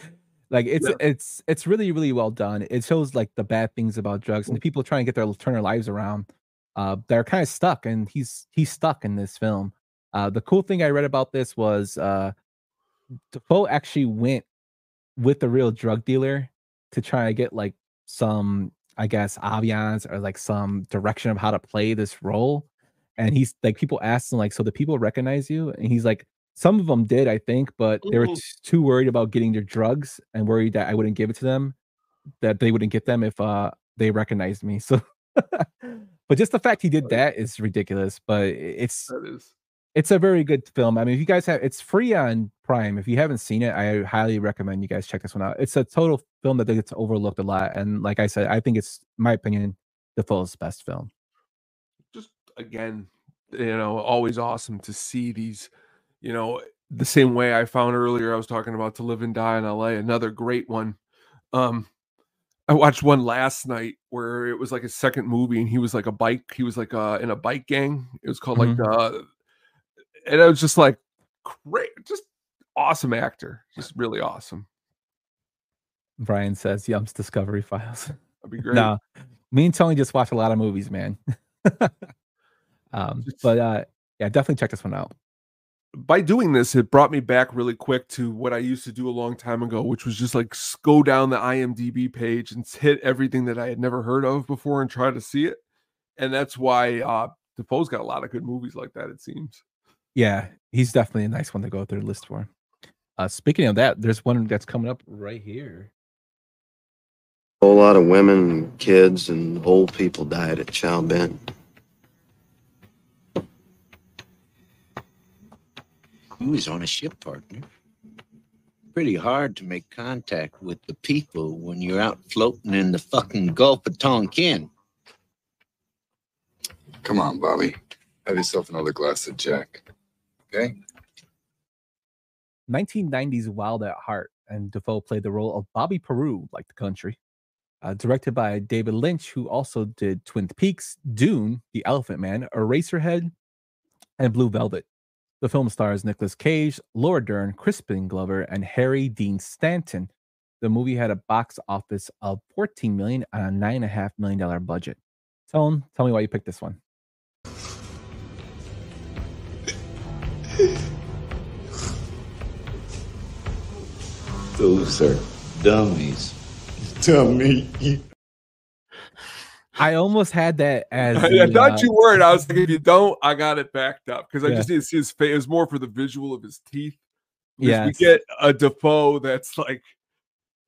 Like it's really, really well done. It shows like the bad things about drugs and the people trying to turn their lives around. They're kind of stuck, and he's stuck in this film. The cool thing I read about this was Defoe actually went with the real drug dealer to try to get like some, I guess, ambiance or like some direction of how to play this role. And he's like, people asked him like, so the people recognize you? And he's like, some of them did, I think, but they were too worried about getting their drugs and worried that I wouldn't give it to them, that they wouldn't get them if they recognized me. So, but just the fact he did that is ridiculous. But it's a very good film. I mean, if you guys it's free on Prime. If you haven't seen it, I highly recommend you guys check this one out. It's a total film that gets overlooked a lot. And like I said, I think it's, in my opinion, Defoe's best film. Just again, always awesome to see these, the same way I found earlier, I was talking about To Live and Die in LA, another great one. I watched one last night where it was like a second movie and he was like in a bike gang. It was called and I was just like, great, just awesome actor, just really awesome. Brian says, Yum's Discovery Files. That'd be great. No, me and Tony just watch a lot of movies, man. But yeah, definitely check this one out. By doing this, it brought me back really quick to what I used to do a long time ago, which was just like go down the IMDb page and hit everything that I had never heard of before and try to see it. And that's why Defoe's got a lot of good movies like that, it seems. Yeah, he's definitely a nice one to go through the list for. Speaking of that, there's one that's coming up right here. A whole lot of women and kids and old people died at Chow Bend. He was on a ship, partner. Pretty hard to make contact with the people when you're out floating in the fucking Gulf of Tonkin. Come on, Bobby. Have yourself another glass of Jack. Okay? 1990s Wild at Heart, and Defoe played the role of Bobby Peru, like the country. Directed by David Lynch, who also did Twin Peaks, Dune, The Elephant Man, Eraserhead, and Blue Velvet. The film stars Nicolas Cage, Laura Dern, Crispin Glover, and Harry Dean Stanton. The movie had a box office of 14 million on a $9.5 million budget. Tone, tell me why you picked this one. Those are dummies. Dummy. I almost had that as I thought you were. I was like, if you don't, I got it backed up because I just need to see his face. It was more for the visual of his teeth. Yeah, we get a Dafoe that's like,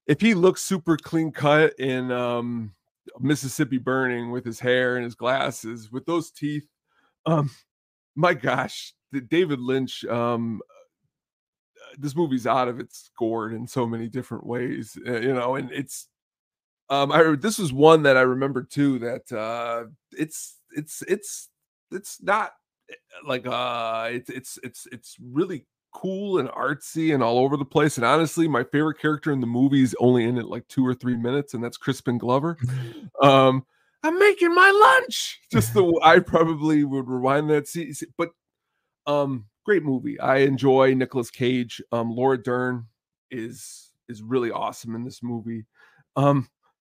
if he looks super clean cut in Mississippi Burning with his hair and his glasses, with those teeth, my gosh, David Lynch. This movie's out of its gourd in so many different ways, and it's. This was one that I remember too. That it's not like it's really cool and artsy and all over the place. And honestly, my favorite character in the movie is only in it like 2 or 3 minutes, and that's Crispin Glover. I'm making my lunch. Just I probably would rewind that scene, but great movie. I enjoy Nicolas Cage. Laura Dern is really awesome in this movie.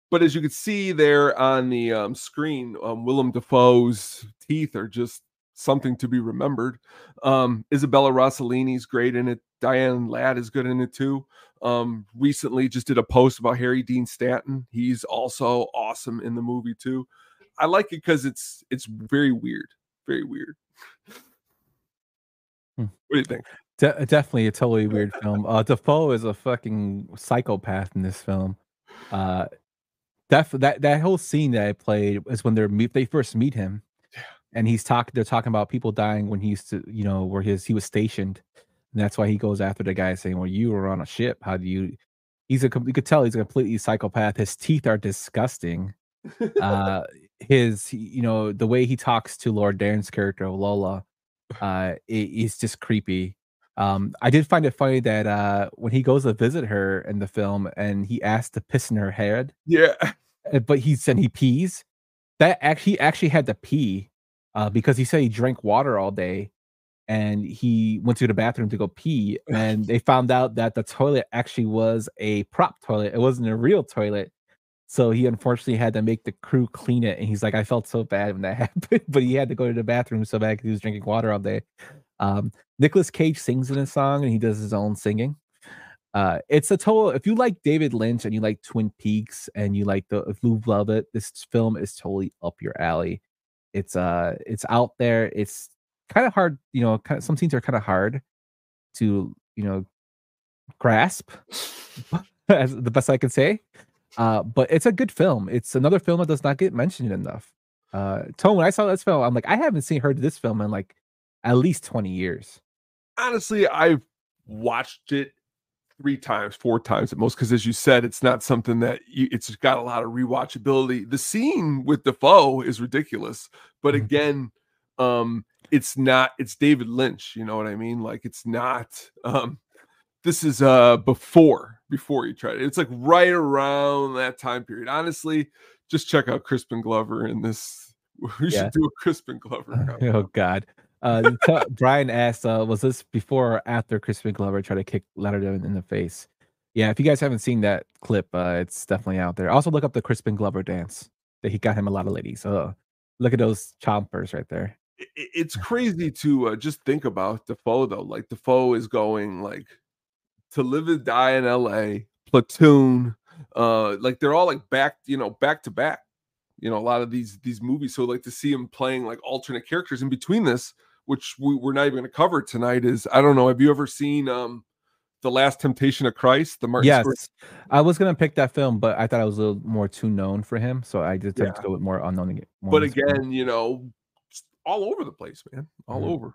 But as you can see there on the screen, Willem Dafoe's teeth are just something to be remembered. Isabella Rossellini's great in it. Diane Ladd is good in it too. Recently just did a post about Harry Dean Stanton. He's also awesome in the movie too. I like it because it's very weird. Very weird. What do you think? Definitely a totally weird film. Dafoe is a fucking psychopath in this film. That whole scene that I played is when they first meet him, and they're talking about people dying when he used to, where he was stationed, and that's why he goes after the guy saying, "Well, you were on a ship. How do you?" You could tell he's a completely psychopath. His teeth are disgusting. The way he talks to Laura Dern's character Lola, is just creepy. I did find it funny that when he goes to visit her in the film and he asks to piss in her head, but he said he pees. That actually had to pee because he said he drank water all day, and he went to the bathroom to go pee, and they found out that the toilet actually was a prop toilet. It wasn't a real toilet, so he unfortunately had to make the crew clean it. And he's like, I felt so bad when that happened, but he had to go to the bathroom so bad because he was drinking water all day. Nicolas Cage sings in a song, and he does his own singing. It's a total. If you like David Lynch and you like Twin Peaks and you like if you love it, this film is totally up your alley. It's out there. It's kind of hard. Some scenes are kind of hard to grasp, as the best I can say. But it's a good film. It's another film that does not get mentioned enough. Tone, when I saw this film, I'm like, I haven't heard this film in like at least 20 years. Honestly, I've watched it 3 times, 4 times at most, because as you said, it's not something that it's got a lot of rewatchability. The scene with Dafoe is ridiculous, but again, it's David Lynch, you know what I mean? Like, it's not this is before you tried it. It's like right around that time period. Honestly, just check out Crispin Glover in this. We should do a Crispin Glover. Oh God. Brian asked, was this before or after Crispin Glover tried to kick Letterman in the face? Yeah, if you guys haven't seen that clip, it's definitely out there. Also, look up the Crispin Glover dance. That he got him a lot of ladies. So look at those chompers right there. It's crazy to just think about Dafoe though. Like, Dafoe is going like To Live and Die in L.A., Platoon, like they're all like back to back. A lot of these movies. So like to see him playing like alternate characters in between this, which we're not even going to cover tonight, is, I don't know. Have you ever seen The Last Temptation of Christ? The Martin Scorsese? I was going to pick that film, but I thought I was a little more too known for him, so I just had to go with more unknown. But again, all over the place, man, all over.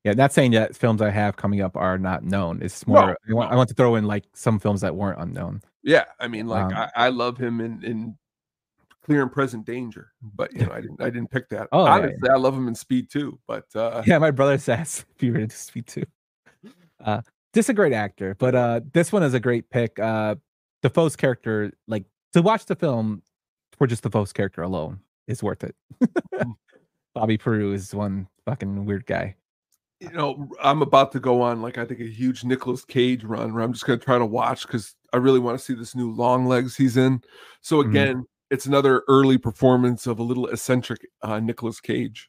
Yeah, not saying that films I have coming up are not known. It's more I want to throw in like some films that weren't unknown. Yeah, I mean, like I love him in Clear and Present Danger, but I didn't pick that. Honestly, I love him in Speed 2, but yeah, my brother says if you were into Speed 2. Just a great actor, but this one is a great pick. Dafoe's character, like, to watch the film for just Dafoe's character alone is worth it. Bobby Peru is one fucking weird guy. You know, I'm about to go on like I think a huge Nicolas Cage run where I'm just going to try to watch because I really want to see this new Long Legs he's in. So again, it's another early performance of a little eccentric Nicolas Cage.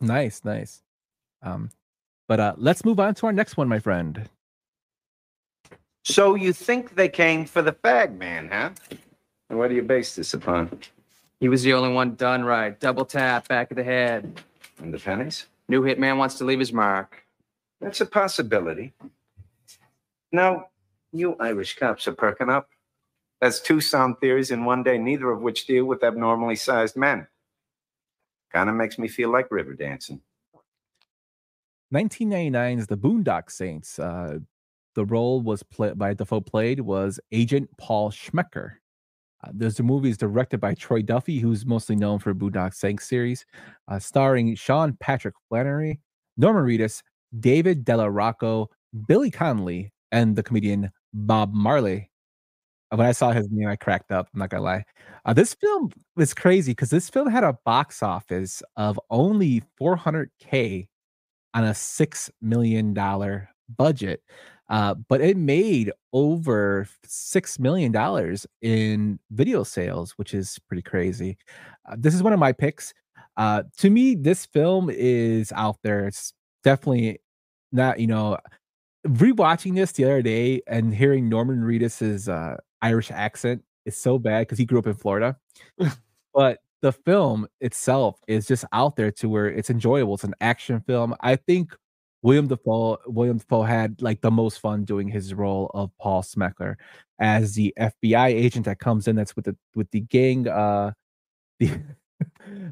Nice. But let's move on to our next one, my friend. So you think they came for the fag man, huh? And what do you base this upon? He was the only one done right. Double tap, back of the head. And the pennies? New hitman wants to leave his mark. That's a possibility. Now, you Irish cops are perking up. That's two sound theories in one day, neither of which deal with abnormally sized men. Kind of makes me feel like river dancing. 1999's The Boondock Saints. The role was played was Agent Paul Schmecker. The movie is directed by Troy Duffy, who's mostly known for Boondock Saints series, starring Sean Patrick Flannery, Norman Reedus, David Della Rocco, Billy Connolly, and the comedian Bob Marley. When I saw his name, I cracked up. I'm not gonna lie. This film was crazy because this film had a box office of only $400K on a $6 million budget. But it made over $6 million in video sales, which is pretty crazy. This is one of my picks. To me, this film is out there. It's definitely not, rewatching this the other day and hearing Norman Reedus's Irish accent is so bad because he grew up in Florida. But the film itself is just out there to where it's enjoyable. It's an action film. I think William Dafoe had like the most fun doing his role of Paul Schmecker as the FBI agent that comes in. That's with the gang,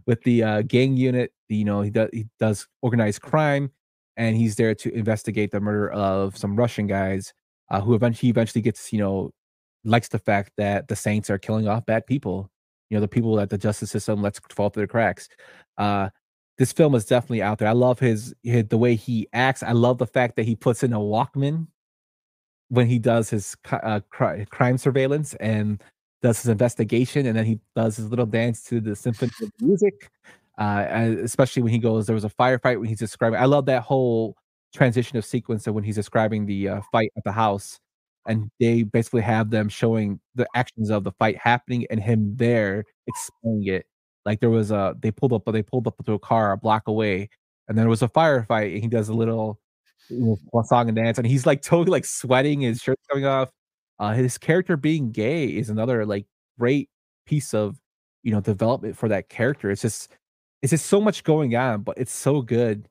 with the gang unit. He does organized crime, and he's there to investigate the murder of some Russian guys. Who eventually gets likes the fact that the Saints are killing off bad people. The people that the justice system lets fall through the cracks. This film is definitely out there. I love the way he acts. I love the fact that he puts in a Walkman when he does his crime surveillance and does his investigation, and then he does his little dance to the symphony of music. And especially when there was a firefight when he's describing. I love that whole transition of sequence of when he's describing the fight at the house, and they basically have them showing the actions of the fight happening and him there explaining it. Like they pulled up to a car a block away, and there was a firefight, and he does a little song and dance, and he's like totally like sweating, his shirt's coming off. His character being gay is another like great piece of development for that character. It's just so much going on, but it's so good.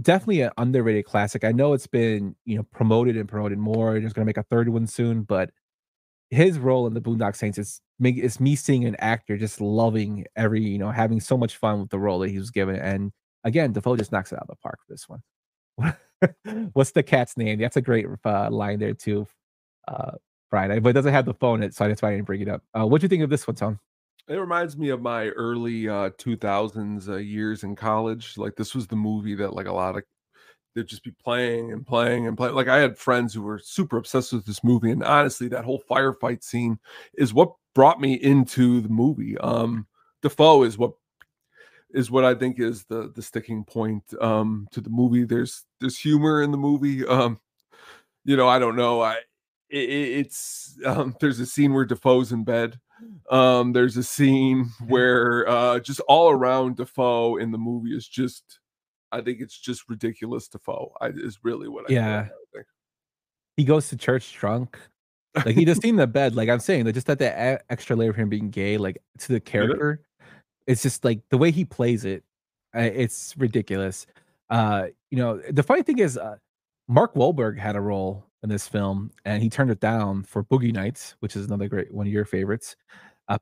Definitely an underrated classic. I know it's been promoted more. There's gonna make a third one soon, but his role in the Boondock Saints is me seeing an actor just loving having so much fun with the role that he was given. And again, Dafoe just knocks it out of the park for this one. What's the cat's name? That's a great line there too, Brian. But it doesn't have the phone, so that's why I didn't bring it up. What do you think of this one, Tom? It reminds me of my early 2000s years in college. Like this was the movie that like a lot of they'd just be playing and playing and playing. Like I had friends who were super obsessed with this movie, and honestly, that whole firefight scene is what brought me into the movie. Dafoe is what I think is the sticking point to the movie. There's humor in the movie. I don't know. It's there's a scene where Dafoe's in bed. There's a scene where just all around Dafoe in the movie is just. I think it's just ridiculous. Dafoe is really what I think. He goes to church drunk. Like he just in the bed. Like I'm saying, just that extra layer of him being gay, like to the character. It's just like the way he plays it. It's ridiculous. The funny thing is, Mark Wahlberg had a role in this film, and he turned it down for Boogie Nights, which is another great one of your favorites.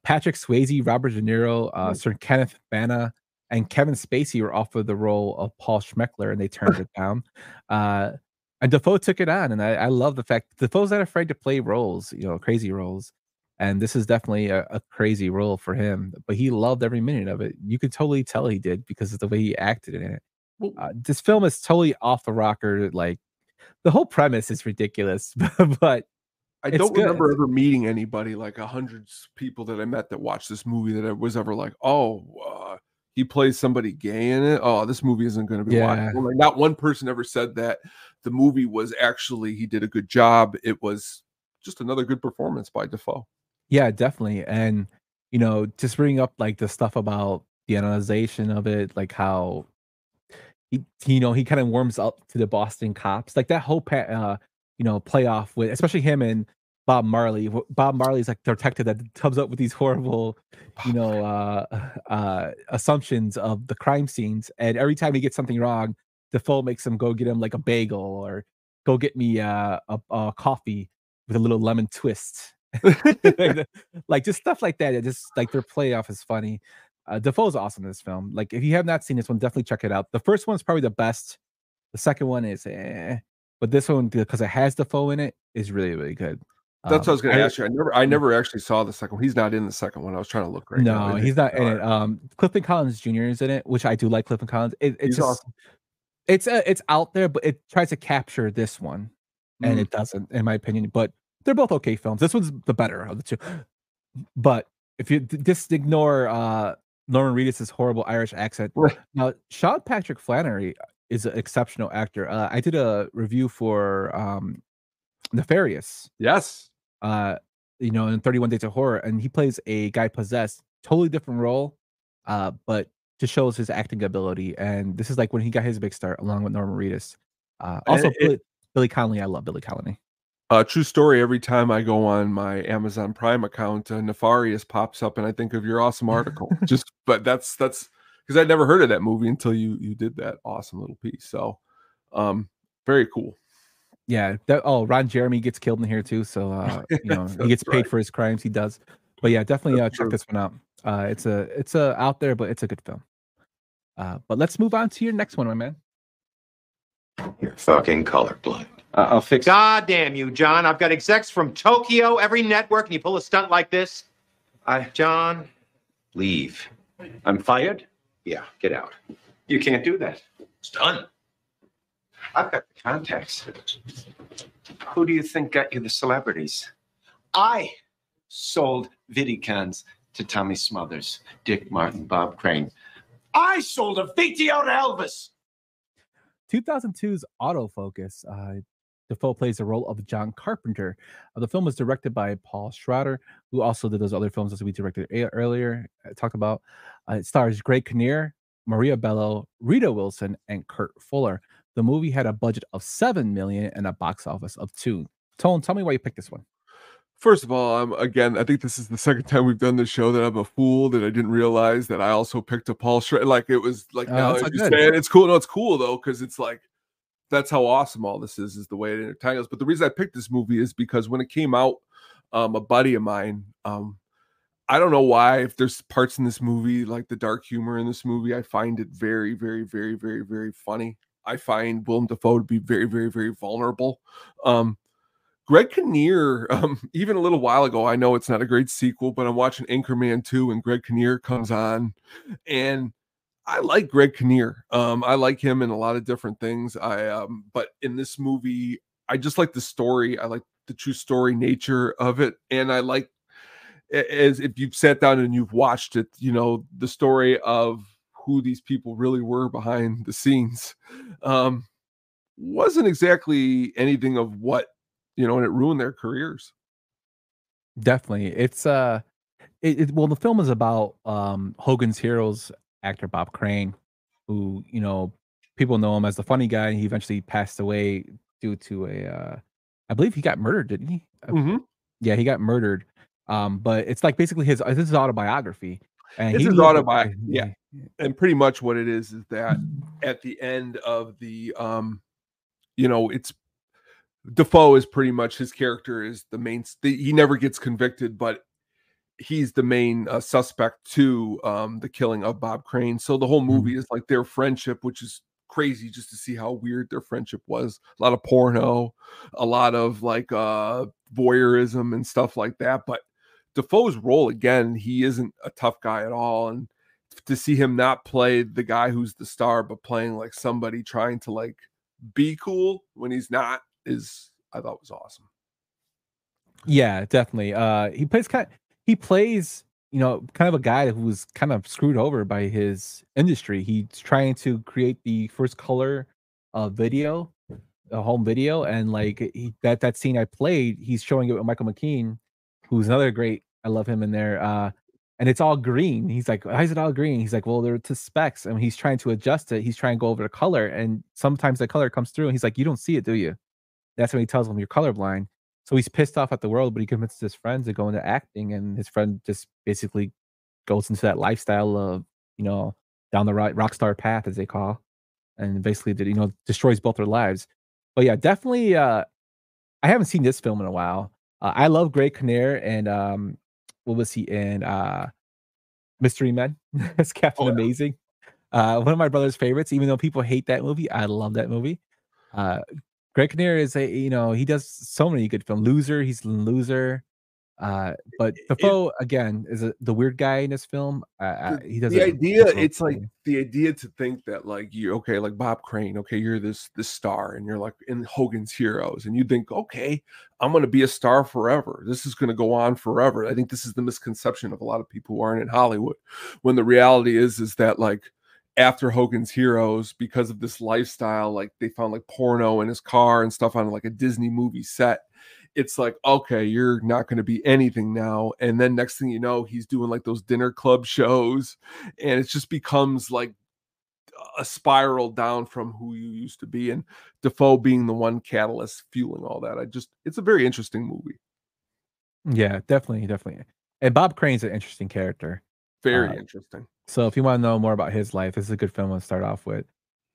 Patrick Swayze, Robert De Niro, Sir Kenneth Branagh, and Kevin Spacey were offered the role of Paul Schmecker, and they turned it down. And Dafoe took it on, and I love the fact Dafoe's not afraid to play roles, crazy roles. And this is definitely a crazy role for him, but he loved every minute of it. You could totally tell he did because of the way he acted in it. This film is totally off the rocker. Like the whole premise is ridiculous, but I don't remember ever meeting anybody like 100 people that I met that watched this movie that I was ever like, he plays somebody gay in it. Oh, this movie isn't going to be Yeah. watchable. Like, not one person ever said that the movie was actually, he did a good job. It was just another good performance by Dafoe. Yeah, definitely. And just bringing up like the stuff about the analyzation of it, like how he kind of warms up to the Boston cops, like that whole playoff with especially him and Bob Marley. Bob Marley's like the detective that comes up with these horrible, assumptions of the crime scenes, and every time he gets something wrong, Defoe makes him go get him like a bagel or go get me a coffee with a little lemon twist. Like just stuff like that. It just like their playoff is funny. Defoe's awesome in this film. Like if you have not seen this one, definitely check it out. The first one's probably the best. The second one is but this one, because it has Defoe in it, is really, really good. That's what I was going to ask you. I never actually saw the second one. He's not in the second one. I was trying to look right now. No, he's not in it. Clifton Collins Jr. is in it, which I do like Clifton Collins. It's He's just awesome. it's out there, but it tries to capture this one, and it doesn't, in my opinion. But they're both okay films. This one's the better of the two. But if you just ignore Norman Reedus' horrible Irish accent, now Sean Patrick Flannery is an exceptional actor. I did a review for Nefarious. Yes. In 31 Days of Horror, and he plays a guy possessed, totally different role, but just shows his acting ability. And this is like when he got his big start along with Norman Reedus. Also, Billy Connolly. I love Billy Connolly. True story. Every time I go on my Amazon Prime account, Nefarious pops up, and I think of your awesome article. But that's because I'd never heard of that movie until you did that awesome little piece. So, very cool. Yeah. Ron Jeremy gets killed in here too. So he gets paid for his crimes. He does. But yeah, definitely check this one out. It's a out there, but it's a good film. But let's move on to your next one, my man. You're fucking colorblind. I'll fix. God damn you, John! I've got execs from Tokyo, every network, and you pull a stunt like this. John, leave. I'm fired? Yeah, get out. You can't do that. It's done. I've got the contacts. Who do you think got you the celebrities? I sold Vidicons to Tommy Smothers, Dick Martin, Bob Crane. I sold a VTO to Elvis. 2002's Autofocus. Defoe plays the role of John Carpenter. The film was directed by Paul Schrader, who also did those other films as we directed earlier. Talked about. It stars Greg Kinnear, Maria Bello, Rita Wilson, and Kurt Fuller. The movie had a budget of $7 million and a box office of $2 million. Tone, tell me why you picked this one. First of all, again, I think this is the second time we've done this show that I'm a fool that I didn't realize that I also picked a Paul Schrader. Like it was like, no, it's cool. No, it's cool though, because it's like that's how awesome all this is the way it intertangles. But the reason I picked this movie is because when it came out, a buddy of mine, I don't know why, if there's parts in this movie, like the dark humor in this movie, I find it very, very, very, very, very funny. I find Willem Dafoe to be very, very, very vulnerable. Greg Kinnear, even a little while ago, I know it's not a great sequel, but I'm watching Anchorman 2 and Greg Kinnear comes on, and I like Greg Kinnear. I like him in a lot of different things. But in this movie, I just like the story. I like the true story nature of it. And I like, as if you've sat down and you've watched it, the story of who these people really were behind the scenes. Wasn't exactly anything of what, and it ruined their careers. Definitely. It's well, the film is about Hogan's Heroes actor Bob Crane, who people know him as the funny guy. He eventually passed away due to I believe he got murdered, didn't he? Mm-hmm. Yeah, he got murdered. But it's like basically his autobiography. And it's his autobiography. Yeah, and pretty much what it is that at the end of the it's Defoe is pretty much, his character is the main. He never gets convicted, but he's the main suspect to the killing of Bob Crane. So the whole movie is like their friendship, which is crazy just to see how weird their friendship was. A lot of porno, a lot of like voyeurism and stuff like that. But Defoe's role, again, he isn't a tough guy at all. And to see him not play the guy who's the star, but playing like somebody trying to like be cool when he's not, I thought was awesome. Yeah, definitely. He plays kind of a guy who was kind of screwed over by his industry. He's trying to create the first color video, a home video, and like that scene I played, he's showing it with Michael McKean, who's another great. I love him in there. And it's all green. He's like, "Why is it all green?" He's like, "Well, they're to specs." And he's trying to adjust it. He's trying to go over the color, and sometimes the color comes through, and he's like, "You don't see it, do you?" That's when he tells him, "You're colorblind." So he's pissed off at the world, but he convinces his friends to go into acting, and his friend just basically goes into that lifestyle of, down the rock star path, as they call, and basically destroys both their lives. But yeah, definitely. I haven't seen this film in a while. I love Greg Kinnear, and what was he in? Mystery Men as Captain Amazing. One of my brother's favorites. Even though people hate that movie, I love that movie. Greg Kinnear is he does so many good films. Loser, he's in Loser. But Dafoe again is the weird guy in this film. He does the idea. It's thing. like the idea to think that like you like Bob Crane. Okay, you're this star, and you're like in Hogan's Heroes, and you think, okay, I'm going to be a star forever. This is going to go on forever. I think this is the misconception of a lot of people who aren't in Hollywood, when the reality is that like after Hogan's Heroes, because of this lifestyle, like they found like porno in his car and stuff on like a Disney movie set. It's like, okay, you're not going to be anything now. And then next thing you know, he's doing like those dinner club shows, and it just becomes like a spiral down from who you used to be. And Dafoe being the one catalyst fueling all that. It's a very interesting movie. Yeah, definitely. And Bob Crane's an interesting character. Very interesting. So if you want to know more about his life, this is a good film to start off with.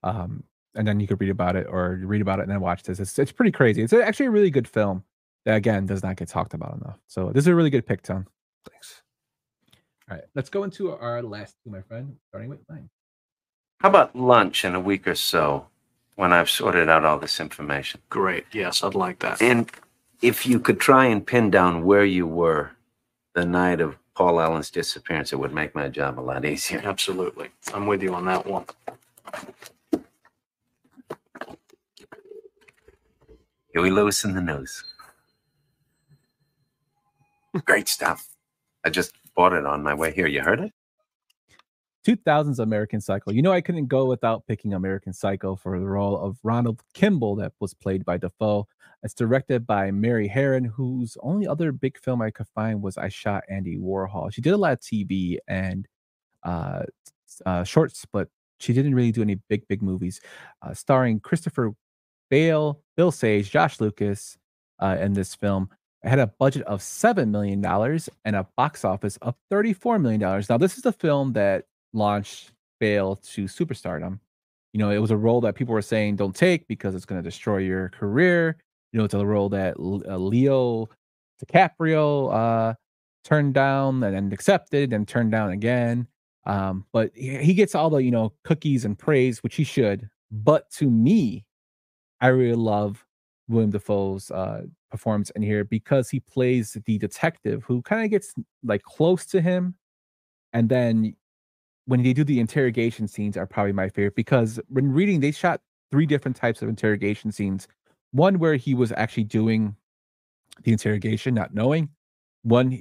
And then you could read about it, or read about it and then watch this. It's pretty crazy. It's actually a really good film that, again, does not get talked about enough. So this is a really good pick, Tom. Thanks. All right, let's go into our last two, my friend, starting with mine. How about lunch in a week or so when I've sorted out all this information? Great. Yes, I'd like that. And if you could try and pin down where you were the night of Paul Allen's disappearance, it would make my job a lot easier. Absolutely. I'm with you on that one. Huey Lewis in the News. Great stuff. I just bought it on my way here. You heard it? 2000's American Psycho. I couldn't go without picking American Psycho for the role of Ronald Kimball that was played by Dafoe. It's directed by Mary Harron, whose only other big film I could find was I Shot Andy Warhol. She did a lot of TV and shorts, but she didn't really do any big movies. Starring Christopher Bale, Bill Sage, Josh Lucas in this film. It had a budget of $7 million and a box office of $34 million. Now, this is the film that launched Bale to superstardom. It was a role that people were saying don't take because it's going to destroy your career. It's a role that Leo DiCaprio turned down and then accepted and turned down again. But he gets all the, cookies and praise, which he should. But to me, I really love Willem Dafoe's performance in here because he plays the detective who kind of gets like close to him. And then when they do the interrogation scenes are probably my favorite, because when reading, they shot 3 different types of interrogation scenes. One where he was actually doing the interrogation, not knowing. One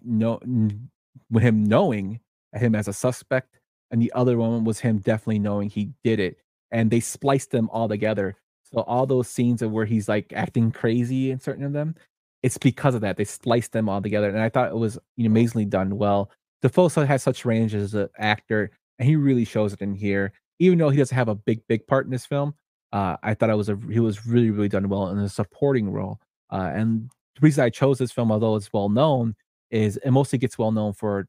with him knowing him as a suspect, and the other one was him definitely knowing he did it. And they spliced them all together. So all those scenes of where he's like acting crazy in certain of them, it's because of that. They spliced them all together. And I thought it was amazingly done well. Dafoe has such range as an actor, and he really shows it in here. Even though he doesn't have a big part in this film, I thought he was really done well in a supporting role. And the reason I chose this film, although it's well known, is it mostly gets well known for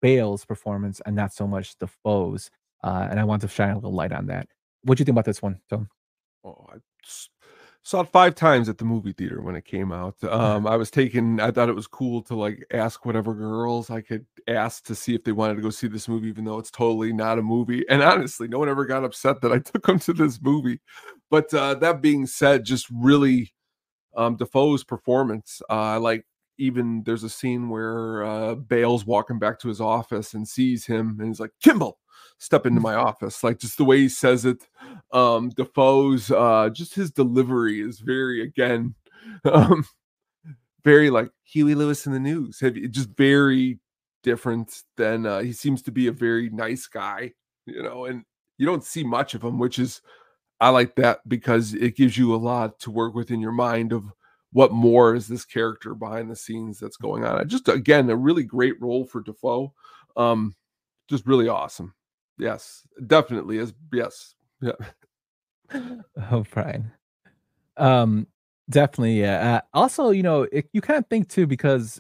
Bale's performance and not so much Dafoe's. And I want to shine a little light on that. What do you think about this one, Tom? Oh, I saw it 5 times at the movie theater when it came out. I thought it was cool to like ask whatever girls I could ask to see if they wanted to go see this movie, even though it's totally not a movie. And honestly, no one ever got upset that I took them to this movie. But that being said, just really Dafoe's performance. Even there's a scene where Bale's walking back to his office and sees him and he's like, "Kimball, step into my office." Like just the way he says it. Dafoe's just his delivery is very, again, very like Huey Lewis in the News. Just very different than he seems to be a very nice guy, and you don't see much of him, which is I like that because it gives you a lot to work with in your mind of what more is this character behind the scenes that's going on. Just again, a really great role for Dafoe. Just really awesome. Yes, definitely is. Yes. Yeah. Oh, Brian. Definitely, yeah. Also, you kind of think too, because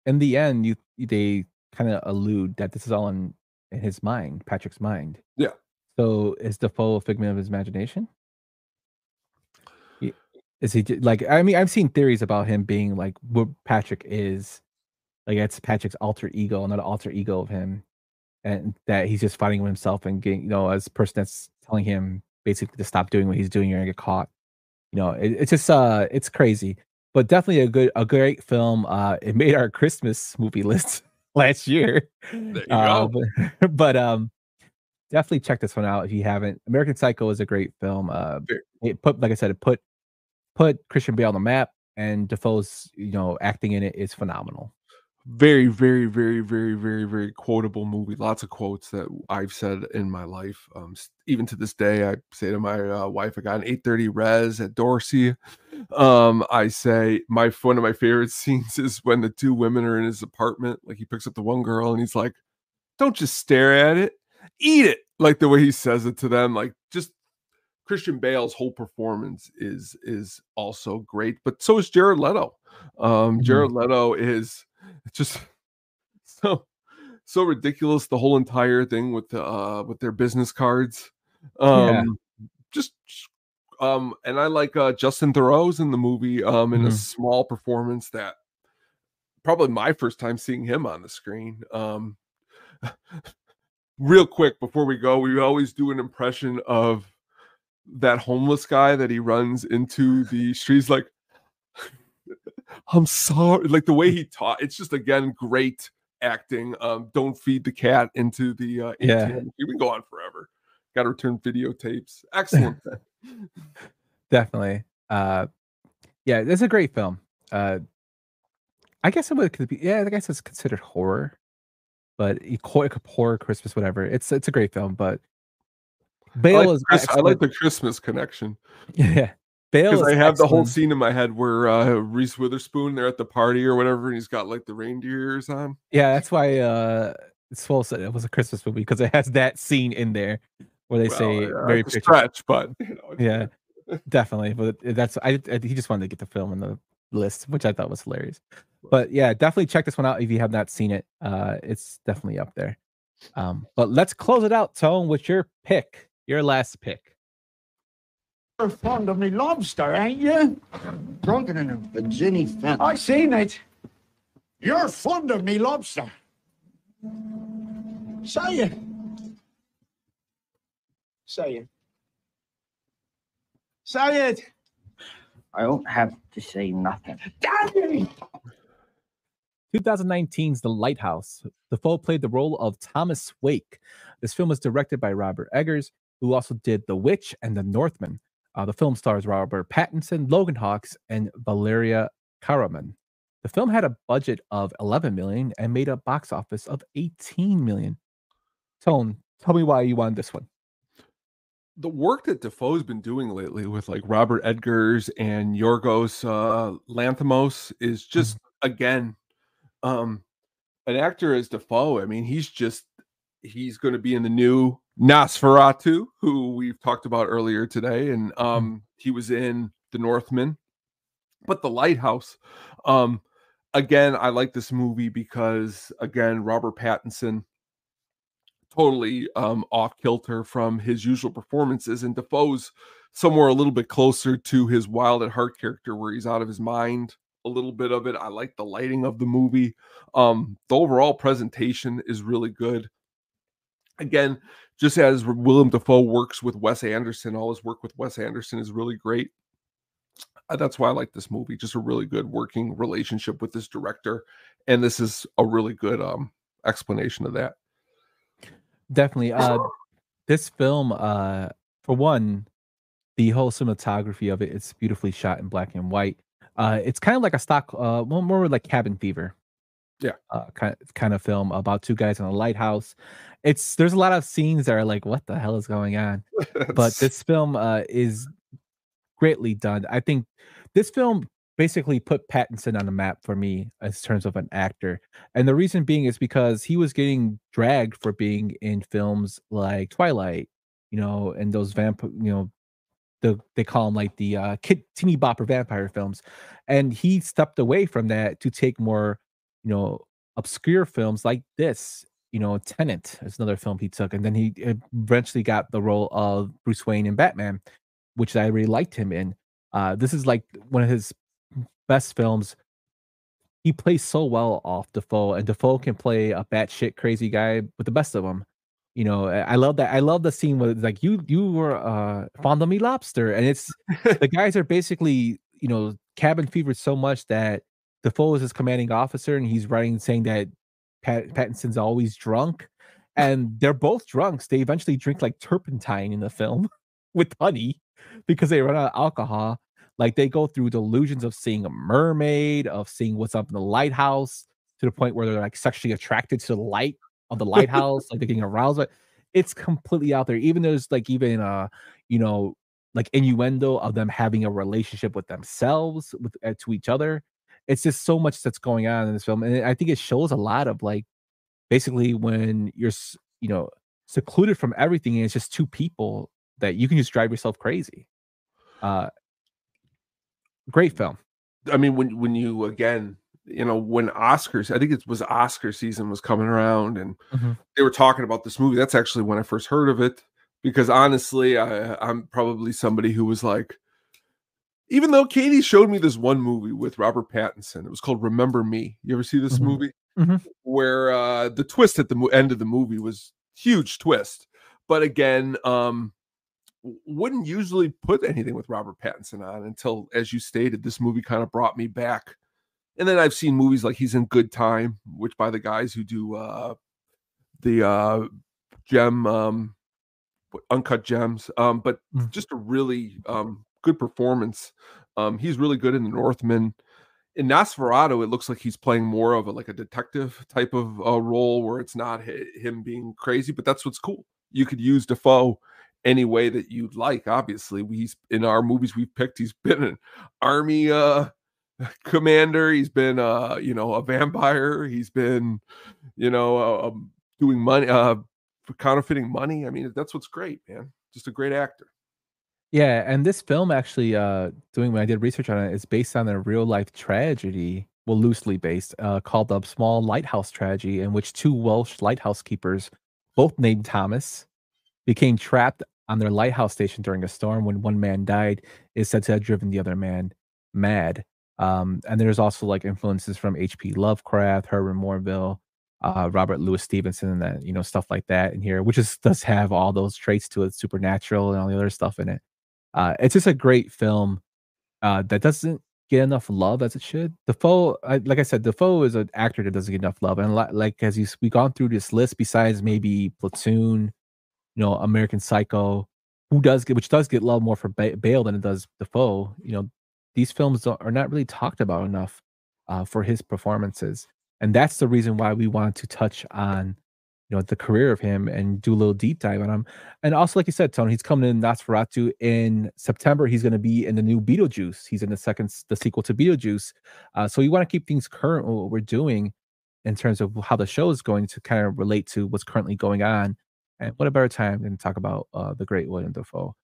in the end, they kind of allude that this is all in his mind, Patrick's mind. Yeah. So is Defoe a figment of his imagination? Is he like? I mean, I've seen theories about him being like what Patrick is. Like it's Patrick's alter ego, not an alter ego of him, and that he's just fighting with himself and getting, as a person that's telling him basically to stop doing what he's doing, you're gonna get caught. It's just it's crazy, but definitely a great film. It made our Christmas movie list last year. There you go. But definitely check this one out if you haven't. American Psycho is a great film. Like I said, it put Christian Bale on the map, and Defoe's acting in it is phenomenal. Very, very, very, very, very, very quotable movie. Lots of quotes that I've said in my life. Even to this day, I say to my wife, I got an 830 res at Dorsey. I say one of my favorite scenes is when the two women are in his apartment. Like he picks up the one girl and he's like, "Don't just stare at it, eat it." Like the way he says it to them, like just Christian Bale's whole performance is also great, but so is Jared Leto. Jared Leto is just so ridiculous. The whole entire thing with their business cards. Just and I like Justin Theroux's in the movie in a small performance that probably my first time seeing him on the screen. Real quick before we go, we always do an impression of that homeless guy that he runs into the streets like, "I'm sorry," like the way he taught. It's just again great acting. Don't feed the cat into the ATM. We've been going forever. Got to return videotapes. Excellent. Definitely. Yeah, it's a great film. I guess could be. Yeah, I guess it's considered horror, but horror, Christmas, whatever. It's a great film, but Bale I like the Christmas connection. Yeah, Bale because is I have the whole excellent. scene in my head where Reese Witherspoon, they're at the party or whatever, and he's got like the reindeer ears on. Yeah, that's why Swole said it was a Christmas movie, because it has that scene in there where they say very it's a stretch, but yeah, definitely. But he just wanted to get the film in the list, which I thought was hilarious. But yeah, definitely check this one out if you have not seen it. It's definitely up there. But let's close it out, Tone, with your pick, your last pick. You're fond of me lobster, ain't you? Drunken in a Virginia fence. I seen it. You're fond of me lobster. Say it. Say it. Say it. I don't have to say nothing. Daddy! 2019's The Lighthouse. Dafoe played the role of Thomas Wake. This film was directed by Robert Eggers, who also did The Witch and The Northman. The film stars Robert Pattinson, Logan Hawkes, and Valeria Karaman. The film had a budget of $11 million and made a box office of $18 million. Tone, tell me why you wanted this one. The work that Defoe's been doing lately with like Robert Eggers and Yorgos Lanthimos is just again an actor as Defoe. I mean, he's going to be in the new Nosferatu, who we've talked about earlier today, and he was in The Northman. But The Lighthouse, again, I like this movie because again, Robert Pattinson totally off kilter from his usual performances, and Defoe's somewhere a little bit closer to his Wild at Heart character where he's out of his mind a little bit of it. I like the lighting of the movie. The overall presentation is really good. Again, just as Willem Dafoe works with Wes Anderson, all his work with Wes Anderson is really great. That's why I like this movie. Just a really good working relationship with this director, and this is a really good explanation of that. Definitely. This film, for one, the whole cinematography of it's beautifully shot in black and white. It's kind of like a stock, more like Cabin Fever. Yeah. Kind of film about two guys in a lighthouse. There's a lot of scenes that are like, what the hell is going on? But this film is greatly done. I think this film basically put Pattinson on the map for me as terms of an actor. And the reason being is because he was getting dragged for being in films like Twilight, and those they call them like the kid teeny bopper vampire films. And he stepped away from that to take more, obscure films like this. Tenet is another film he took, and then he eventually got the role of Bruce Wayne in Batman, which I really liked him in. This is like one of his best films. He plays so well off Dafoe, and Dafoe can play a batshit crazy guy with the best of them. I love that. I love the scene where it's like you were fond of me lobster, and it's the guys are basically cabin fevered so much that Dafoe is his commanding officer, and he's writing saying that Pattinson's always drunk, and they're both drunks. They eventually drink like turpentine in the film with honey because they run out of alcohol. Like they go through delusions of seeing a mermaid, of seeing what's up in the lighthouse, to the point where they're like sexually attracted to the light of the lighthouse, like they're getting aroused. But it's completely out there. Even there's like like innuendo of them having a relationship with themselves, with to each other. It's just so much that's going on in this film, and I think it shows a lot of like basically when you're secluded from everything, and it's just two people that you can just drive yourself crazy. Great film. I mean, when you again, when Oscars, I think it was Oscar season was coming around, and they were talking about this movie. That's actually when I first heard of it, because honestly, I'm probably somebody who was like, even though Katie showed me this one movie with Robert Pattinson, it was called Remember Me. You ever see this movie? Where the twist at the end of the movie was huge twist, but again, wouldn't usually put anything with Robert Pattinson on until, as you stated, this movie kind of brought me back. And then I've seen movies like he's in Good Time, which by the guys who do the Gem, Uncut Gems, but just a really good performance. He's really good in The Northman. In Nosferatu, it looks like he's playing more of a detective type of role, where it's not him being crazy, but that's what's cool. You could use Dafoe any way that you'd like. Obviously, he's in our movies we've picked, he's been an army commander, he's been a vampire, he's been doing money, counterfeiting money. I mean, that's what's great, man. Just a great actor. Yeah, and this film actually, when I did research on it, is based on a real life tragedy, well, loosely based, called the Small Lighthouse Tragedy, in which two Welsh lighthouse keepers, both named Thomas, became trapped on their lighthouse station during a storm. When one man died, is said to have driven the other man mad. And there's also like influences from H.P. Lovecraft, Herman Melville, Robert Louis Stevenson, and stuff like that in here, which does have all those traits to it, supernatural and all the other stuff in it. It's just a great film that doesn't get enough love as it should. Dafoe, like I said, Dafoe is an actor that doesn't get enough love, and like as we've gone through this list, besides maybe Platoon, American Psycho, which does get love more for Bale than it does Dafoe. These films are not really talked about enough for his performances, and that's the reason why we wanted to touch on the career of him and do a little deep dive on him. And also, like you said, Tony, he's coming in Nosferatu in September. He's going to be in the new Beetlejuice. He's in the sequel to Beetlejuice. So we want to keep things current with what we're doing in terms of how the show is going to kind of relate to what's currently going on. And what a better time than to talk about the great Willem Dafoe.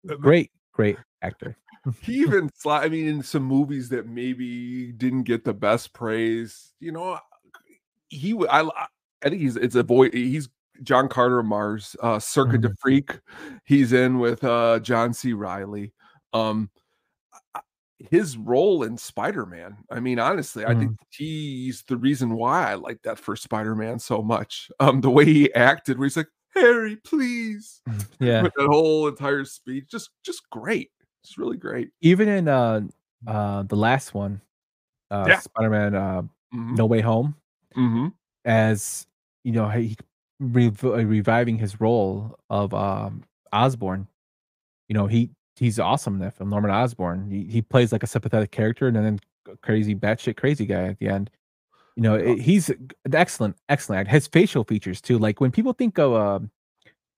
Great actor. He even, I mean, in some movies that maybe didn't get the best praise, I think he's John Carter of Mars, Circuit de Freak. He's in with John C. Reilly. His role in Spider-Man, I mean, honestly, I think he's the reason why I like that first Spider-Man so much. The way he acted, where he's like, Harry, please. Yeah. With that whole entire speech, just great. It's really great. Even in the last one, Spider-Man No Way Home, as he reviving his role of Osborn. He's awesome in that film. Norman Osborn. He plays like a sympathetic character, and then a crazy batshit crazy guy at the end. He's an excellent actor. His facial features too. Like when people think of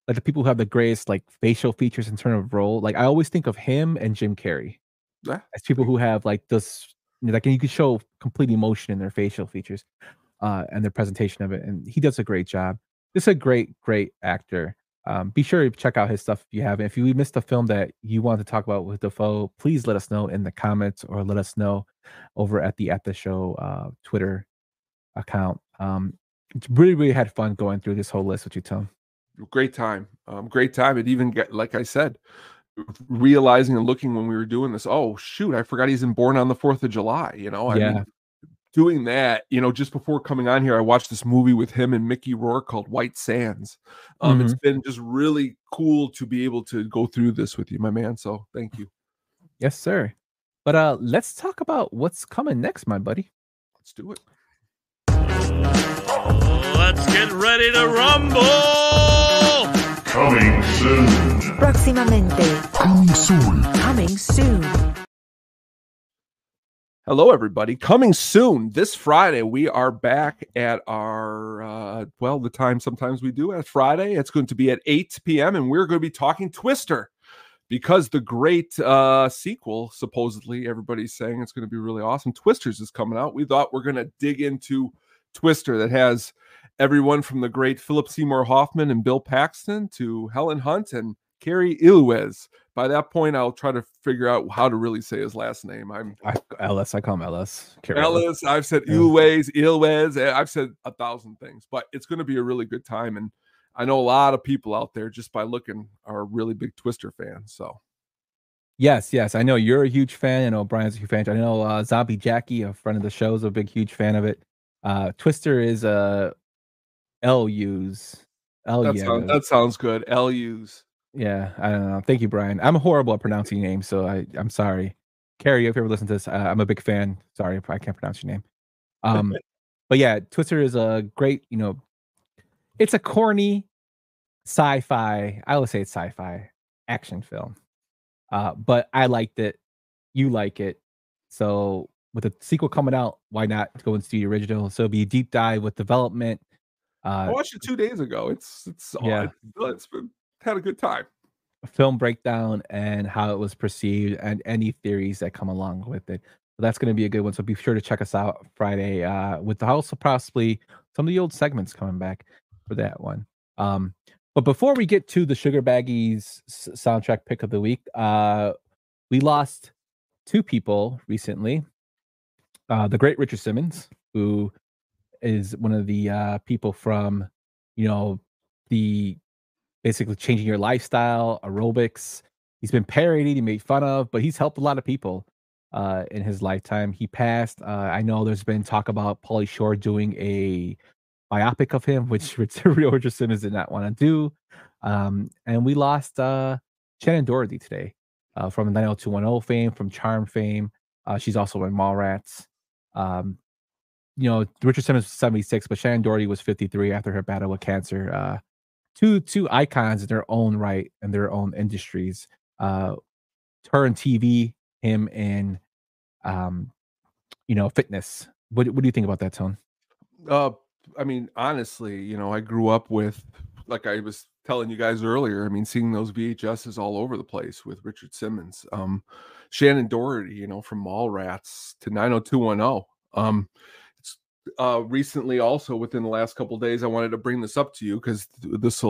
like the people who have the greatest like facial features in terms of role, like I always think of him and Jim Carrey as people who have like this, like you can show complete emotion in their facial features and their presentation of it, and he does a great job. Just a great actor. Be sure to check out his stuff if you haven't. If you missed a film that you want to talk about with Dafoe, please let us know in the comments or let us know over at the Show Twitter account. It's really had fun going through this whole list with you, Tom. Great time. Great time. It even got, like I said, realizing and looking when we were doing this, oh shoot, I forgot he's Born on the 4th of July. I mean, doing that, just before coming on here, I watched this movie with him and Mickey Rourke called White Sands. It's been just really cool to be able to go through this with you, my man. So thank you. Yes, sir. But let's talk about what's coming next, my buddy. Let's do it. Let's get ready to rumble. Coming soon. Próximamente. Coming soon. Coming soon. Hello, everybody. Coming soon this Friday, we are back at our, the time sometimes we do at Friday. It's going to be at 8 p.m. and we're going to be talking Twister because the great sequel, supposedly everybody's saying it's going to be really awesome. Twisters is coming out. We thought we're going to dig into Twister that has everyone from the great Philip Seymour Hoffman and Bill Paxton to Helen Hunt and Cary Elwes. By that point, I'll try to figure out how to really say his last name. Ellis. I call him Ellis. Ellis. I've said Elwes. I've said 1,000 things, but it's going to be a really good time. And I know a lot of people out there just by looking are really big Twister fans. So yes. I know you're a huge fan. I know Brian's a huge fan. I know Zombie Jackie, a friend of the show, is a big, huge fan of it. Twister is LUs. That sounds good. LUs. Yeah, I don't know. Thank you, Brian. I'm horrible at pronouncing names, so I'm sorry. Carrie, if you ever listen to this, I'm a big fan. Sorry if I can't pronounce your name. But yeah, Twister is a great, it's a corny sci-fi. I would say it's sci-fi action film. But I liked it. You like it. So with the sequel coming out, why not go and see the original? So it'll be a deep dive with development. I watched it 2 days ago. It's been had a good time. A film breakdown and how it was perceived and any theories that come along with it. So that's going to be a good one. So be sure to check us out Friday with also possibly some of the old segments coming back for that one. But before we get to the Sugar Baggies soundtrack pick of the week, we lost 2 people recently. The great Richard Simmons, who is one of the people from, the basically changing your lifestyle, aerobics. He's been parodied, he made fun of, but he's helped a lot of people in his lifetime. He passed. I know there's been talk about Pauly Shore doing a biopic of him, which Richard Simmons did not want to do. And we lost Shannon Doherty today from 90210 fame, from Charm fame. She's also in Mallrats. Richard Simmons was 76, but Shannon Doherty was 53 after her battle with cancer. Two icons in their own right and their own industries. Her in TV, him in fitness. What do you think about that, Tone? I mean, honestly, I grew up with, like I was telling you guys earlier, I mean, seeing those VHSs all over the place with Richard Simmons. Shannon Doherty, from Mallrats to 90210. Recently also within the last couple of days, I wanted to bring this up to you because this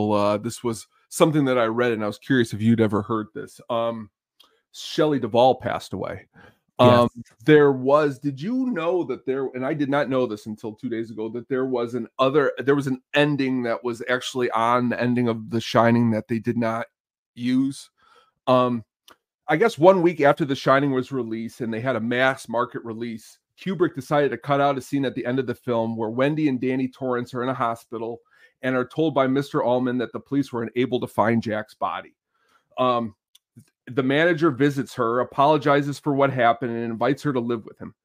was something that I read and I was curious if you'd ever heard this. Shelley Duvall passed away. Yes. Did you know that and I did not know this until 2 days ago, that there was an ending that was actually on the ending of The Shining that they did not use. I guess 1 week after The Shining was released and they had a mass market release, Kubrick decided to cut out a scene at the end of the film where Wendy and Danny Torrance are in a hospital and are told by Mr. Ullman that the police were unable to find Jack's body. The manager visits her, apologizes for what happened, and invites her to live with him.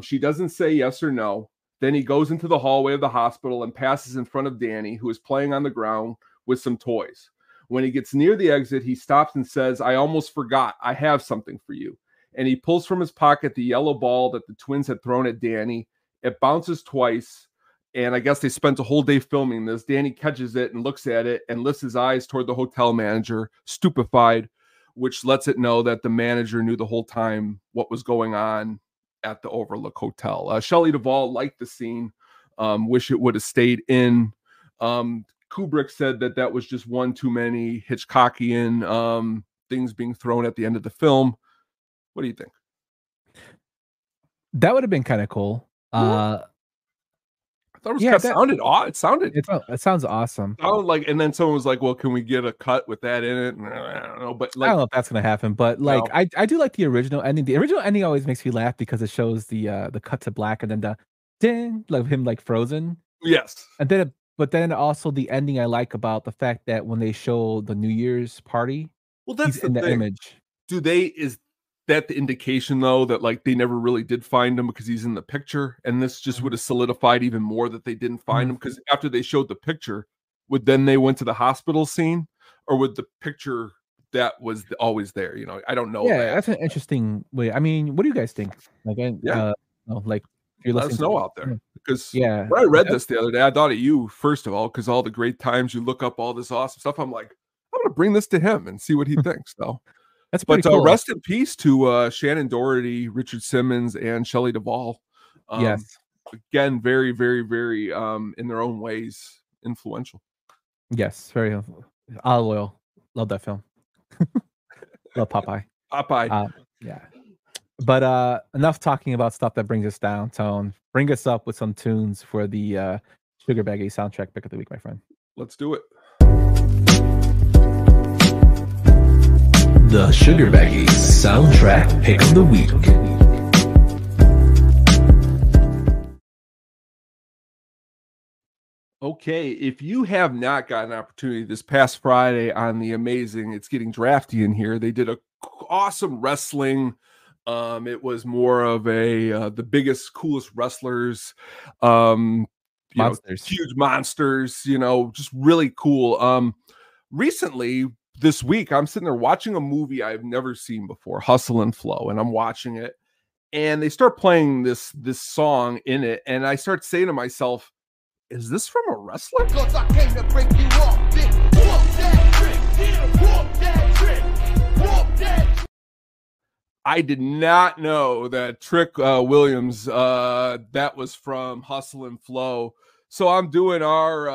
She doesn't say yes or no. Then he goes into the hallway of the hospital and passes in front of Danny, who is playing on the ground with some toys. When he gets near the exit, he stops and says, "I almost forgot. I have something for you." And he pulls from his pocket the yellow ball that the twins had thrown at Danny It bounces twice. And I guess they spent a whole day filming this. Danny catches it and looks at it and lifts his eyes toward the hotel manager, stupefied, which lets it know that the manager knew the whole time what was going on at the Overlook Hotel. Shelley Duvall liked the scene, wish it would have stayed in. Kubrick said that was just one too many Hitchcockian things being thrown at the end of the film. What do you think? That would have been kind of cool. I thought it sounded odd. It sounds awesome. Like, and then someone was like, "Well, can we get a cut with that in it?" And I don't know, but like, I don't know if that's gonna happen. But like, no. I do like the original ending. The original ending always makes me laugh because it shows the cut to black and then the ding, like him like frozen. Yes, and then but then also the ending I like about the fact that when they show the New Year's party, well, that's he's in the image. Is that the indication though that like they never really did find him because he's in the picture, and this just would have solidified even more that they didn't find him? Because after they showed the picture, then they went to the hospital scene, or would the picture that was always there? You know, I don't know. Yeah, that's an interesting way. I mean, what do you guys think? Like, like if you're let listening us know out there, because yeah, when I read this the other day, I thought of you first of all, because all the great times you look up all this awesome stuff. I'm like, I'm gonna bring this to him and see what he thinks. So. That's pretty cool. Rest in peace to Shannon Doherty, Richard Simmons, and Shelley Duvall. Yes. Again, very, very, very in their own ways influential. Yes, very olive oil. Love that film. Love Popeye. Yeah. But enough talking about stuff that brings us down. Tone, bring us up with some tunes for the Sugar Baggy soundtrack pick of the week, my friend. Let's do it. The Sugar Baggy soundtrack pick of the week. Okay, if you have not got an opportunity this past Friday on the amazing It's Getting Drafty in Here, they did a awesome wrestling. It was more of a the biggest, coolest wrestlers, monsters. Huge monsters, just really cool. Recently, this week, I'm sitting there watching a movie I've never seen before, Hustle and Flow, and I'm watching it, and they start playing this song in it, and I start saying to myself, is this from a wrestler? Because I came to break you off. I did not know that Trick Williams, that was from Hustle and Flow. So I'm doing our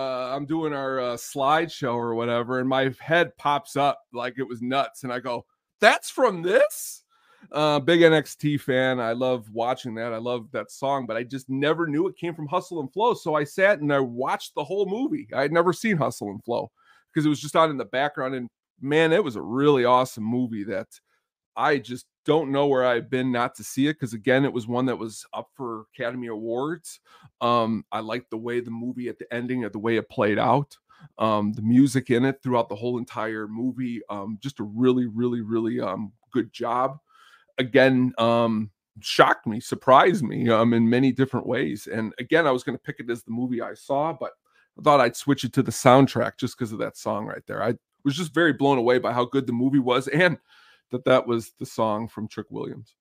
slideshow or whatever, and my head pops up like it was nuts, and I go, "That's from this." Big NXT fan. I love watching that. I love that song, but I just never knew it came from Hustle and Flow. So I sat and I watched the whole movie. I had never seen Hustle and Flow because it was just on in the background, and man, it was a really awesome movie that I just don't know where I've been not to see it, because again, it was one that was up for Academy Awards. I liked the way the movie at the ending, of the way it played out, the music in it throughout the whole entire movie. Just a really, really, really good job. Again, shocked me, surprised me in many different ways. And again, I was going to pick it as the movie I saw, but I thought I'd switch it to the soundtrack just because of that song right there. I was just very blown away by how good the movie was, and that was the song from Trick Williams.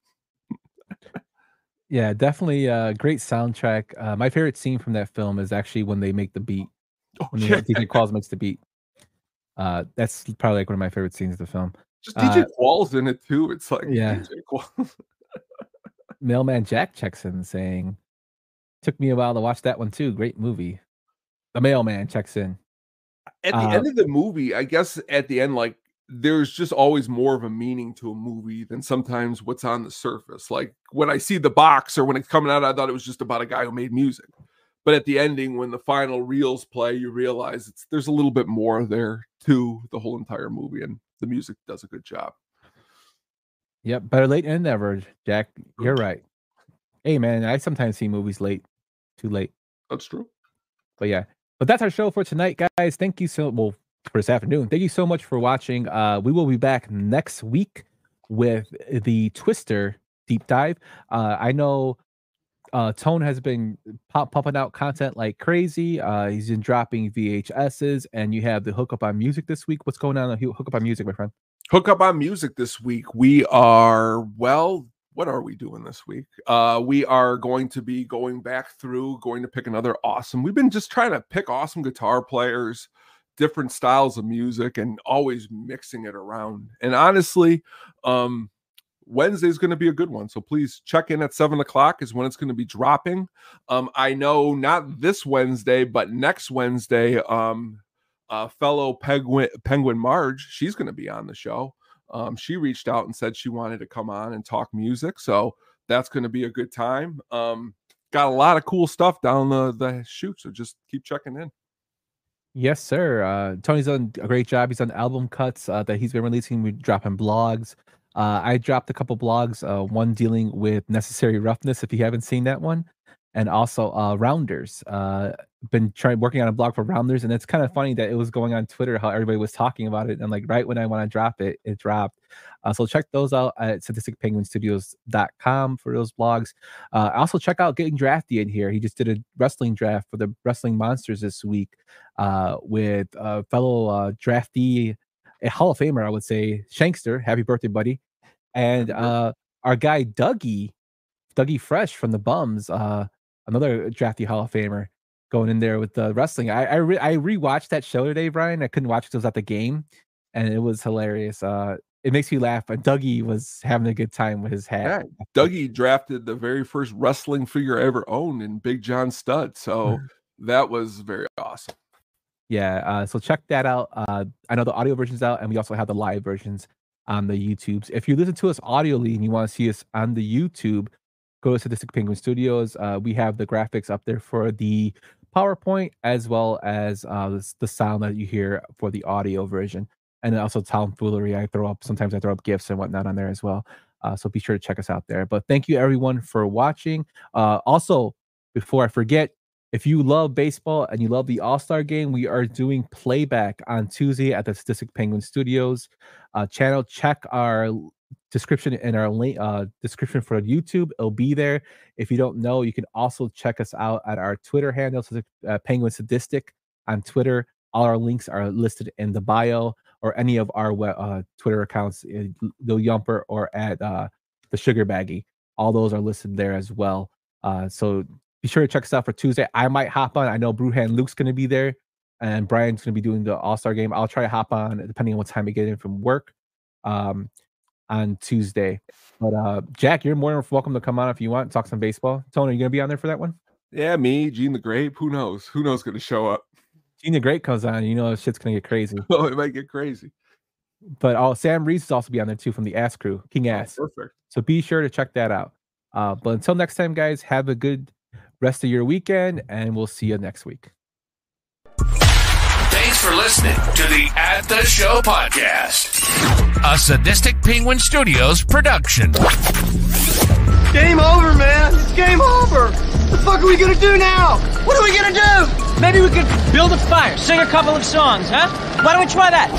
Yeah, definitely a great soundtrack. My favorite scene from that film is actually when they make the beat. When DJ Qualls makes the beat. That's probably like one of my favorite scenes of the film. Just DJ Qualls in it too. It's like, yeah. DJ Qualls. Mailman Jack checks in saying, "Took me a while to watch that one too. Great movie." The mailman checks in. At the end of the movie, I guess at the end, like, there's just always more of a meaning to a movie than sometimes what's on the surface. Like when I see the box or when it's coming out, I thought it was just about a guy who made music. But at the ending, when the final reels play, you realize there's a little bit more there to the whole entire movie, and the music does a good job. Yep, better late than never, Jack. You're right. Hey, man, I sometimes see movies late, too late. That's true. But yeah, but that's our show for tonight, guys. Thank you for this afternoon. Thank you so much for watching. We will be back next week with the Twister deep dive. I know Tone has been pumping out content like crazy. He's been dropping VHSs, and you have the Hook Up on Music this week. What's going on Hook Up on Music, my friend? Hook Up on Music this week. We are, what are we doing this week? We are going to be going to pick another awesome. We've been just trying to pick awesome guitar players, different styles of music, and always mixing it around. And honestly, Wednesday is going to be a good one. So please check in at 7:00 is when it's going to be dropping. I know not this Wednesday, but next Wednesday, fellow Penguin Marge, she's going to be on the show. She reached out and said she wanted to come on and talk music. So that's going to be a good time. Got a lot of cool stuff down the chute. So just keep checking in. Yes, sir. Tony's done a great job. He's done album cuts that he's been releasing. We're dropping blogs. I dropped a couple blogs, one dealing with Necessary Roughness, if you haven't seen that one, and also Rounders. Been working on a blog for Rounders, and it's kind of funny that it was going on Twitter how everybody was talking about it, and like right when I want to drop it, it dropped. So check those out at statisticpenguinstudios.com for those blogs. Also check out Getting Drafty in here. He just did a wrestling draft for the Wrestling Monsters this week with fellow draftee, a Hall of Famer, I would say, Shankster. Happy birthday, buddy. And our guy Dougie Fresh from the Bums, another drafty Hall of Famer, going in there with the wrestling. I rewatched that show today, Brian. I couldn't watch it because I was at the game, and it was hilarious. It makes me laugh. But Dougie was having a good time with his hat. Yeah, Dougie drafted the very first wrestling figure I ever owned in Big John Studd. So that was very awesome. Yeah, so check that out. I know the audio version's out, and we also have the live versions on the YouTubes. If you listen to us audioly and you want to see us on the YouTube, go to Sadistic Penguin Studios. We have the graphics up there for the PowerPoint, as well as the sound that you hear for the audio version. And then also tomfoolery. Sometimes I throw up GIFs and whatnot on there as well. So be sure to check us out there. But thank you everyone for watching. Also, before I forget, if you love baseball and you love the All-Star Game, we are doing playback on Tuesday at the Statistic Penguin Studios channel. Check our description in our link description for YouTube. It'll be there. If you don't know, you can also check us out at our Twitter handle, Penguin Sadistic on Twitter. All our links are listed in the bio, or any of our Twitter accounts, the Yumper or at the Sugar Baggy. All those are listed there as well. So be sure to check us out for Tuesday. I might hop on. I know Brewhand Luke's going to be there, and Brian's going to be doing the All-Star Game. I'll try to hop on depending on what time I get in from work on Tuesday. But Jack, you're more than welcome to come on if you want. Talk some baseball. Tony, are you going to be on there for that one? Yeah, me, Gene the Grape. Who knows? Who knows going to show up? Gene the Grape comes on. You know, shit's going to get crazy. Oh, it might get crazy. But Sam Reese will also be on there too from the Ass Crew, King Ass. Perfect. So be sure to check that out. But until next time, guys, have a good rest of your weekend, and we'll see you next week. Thanks for listening to the At the Show podcast, a Sadistic Penguin Studios production. Game over, man. It's game over. What the fuck are we gonna do now? What are we gonna do? Maybe we could build a fire, sing a couple of songs, huh? Why don't we try that?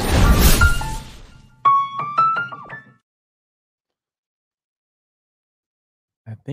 I think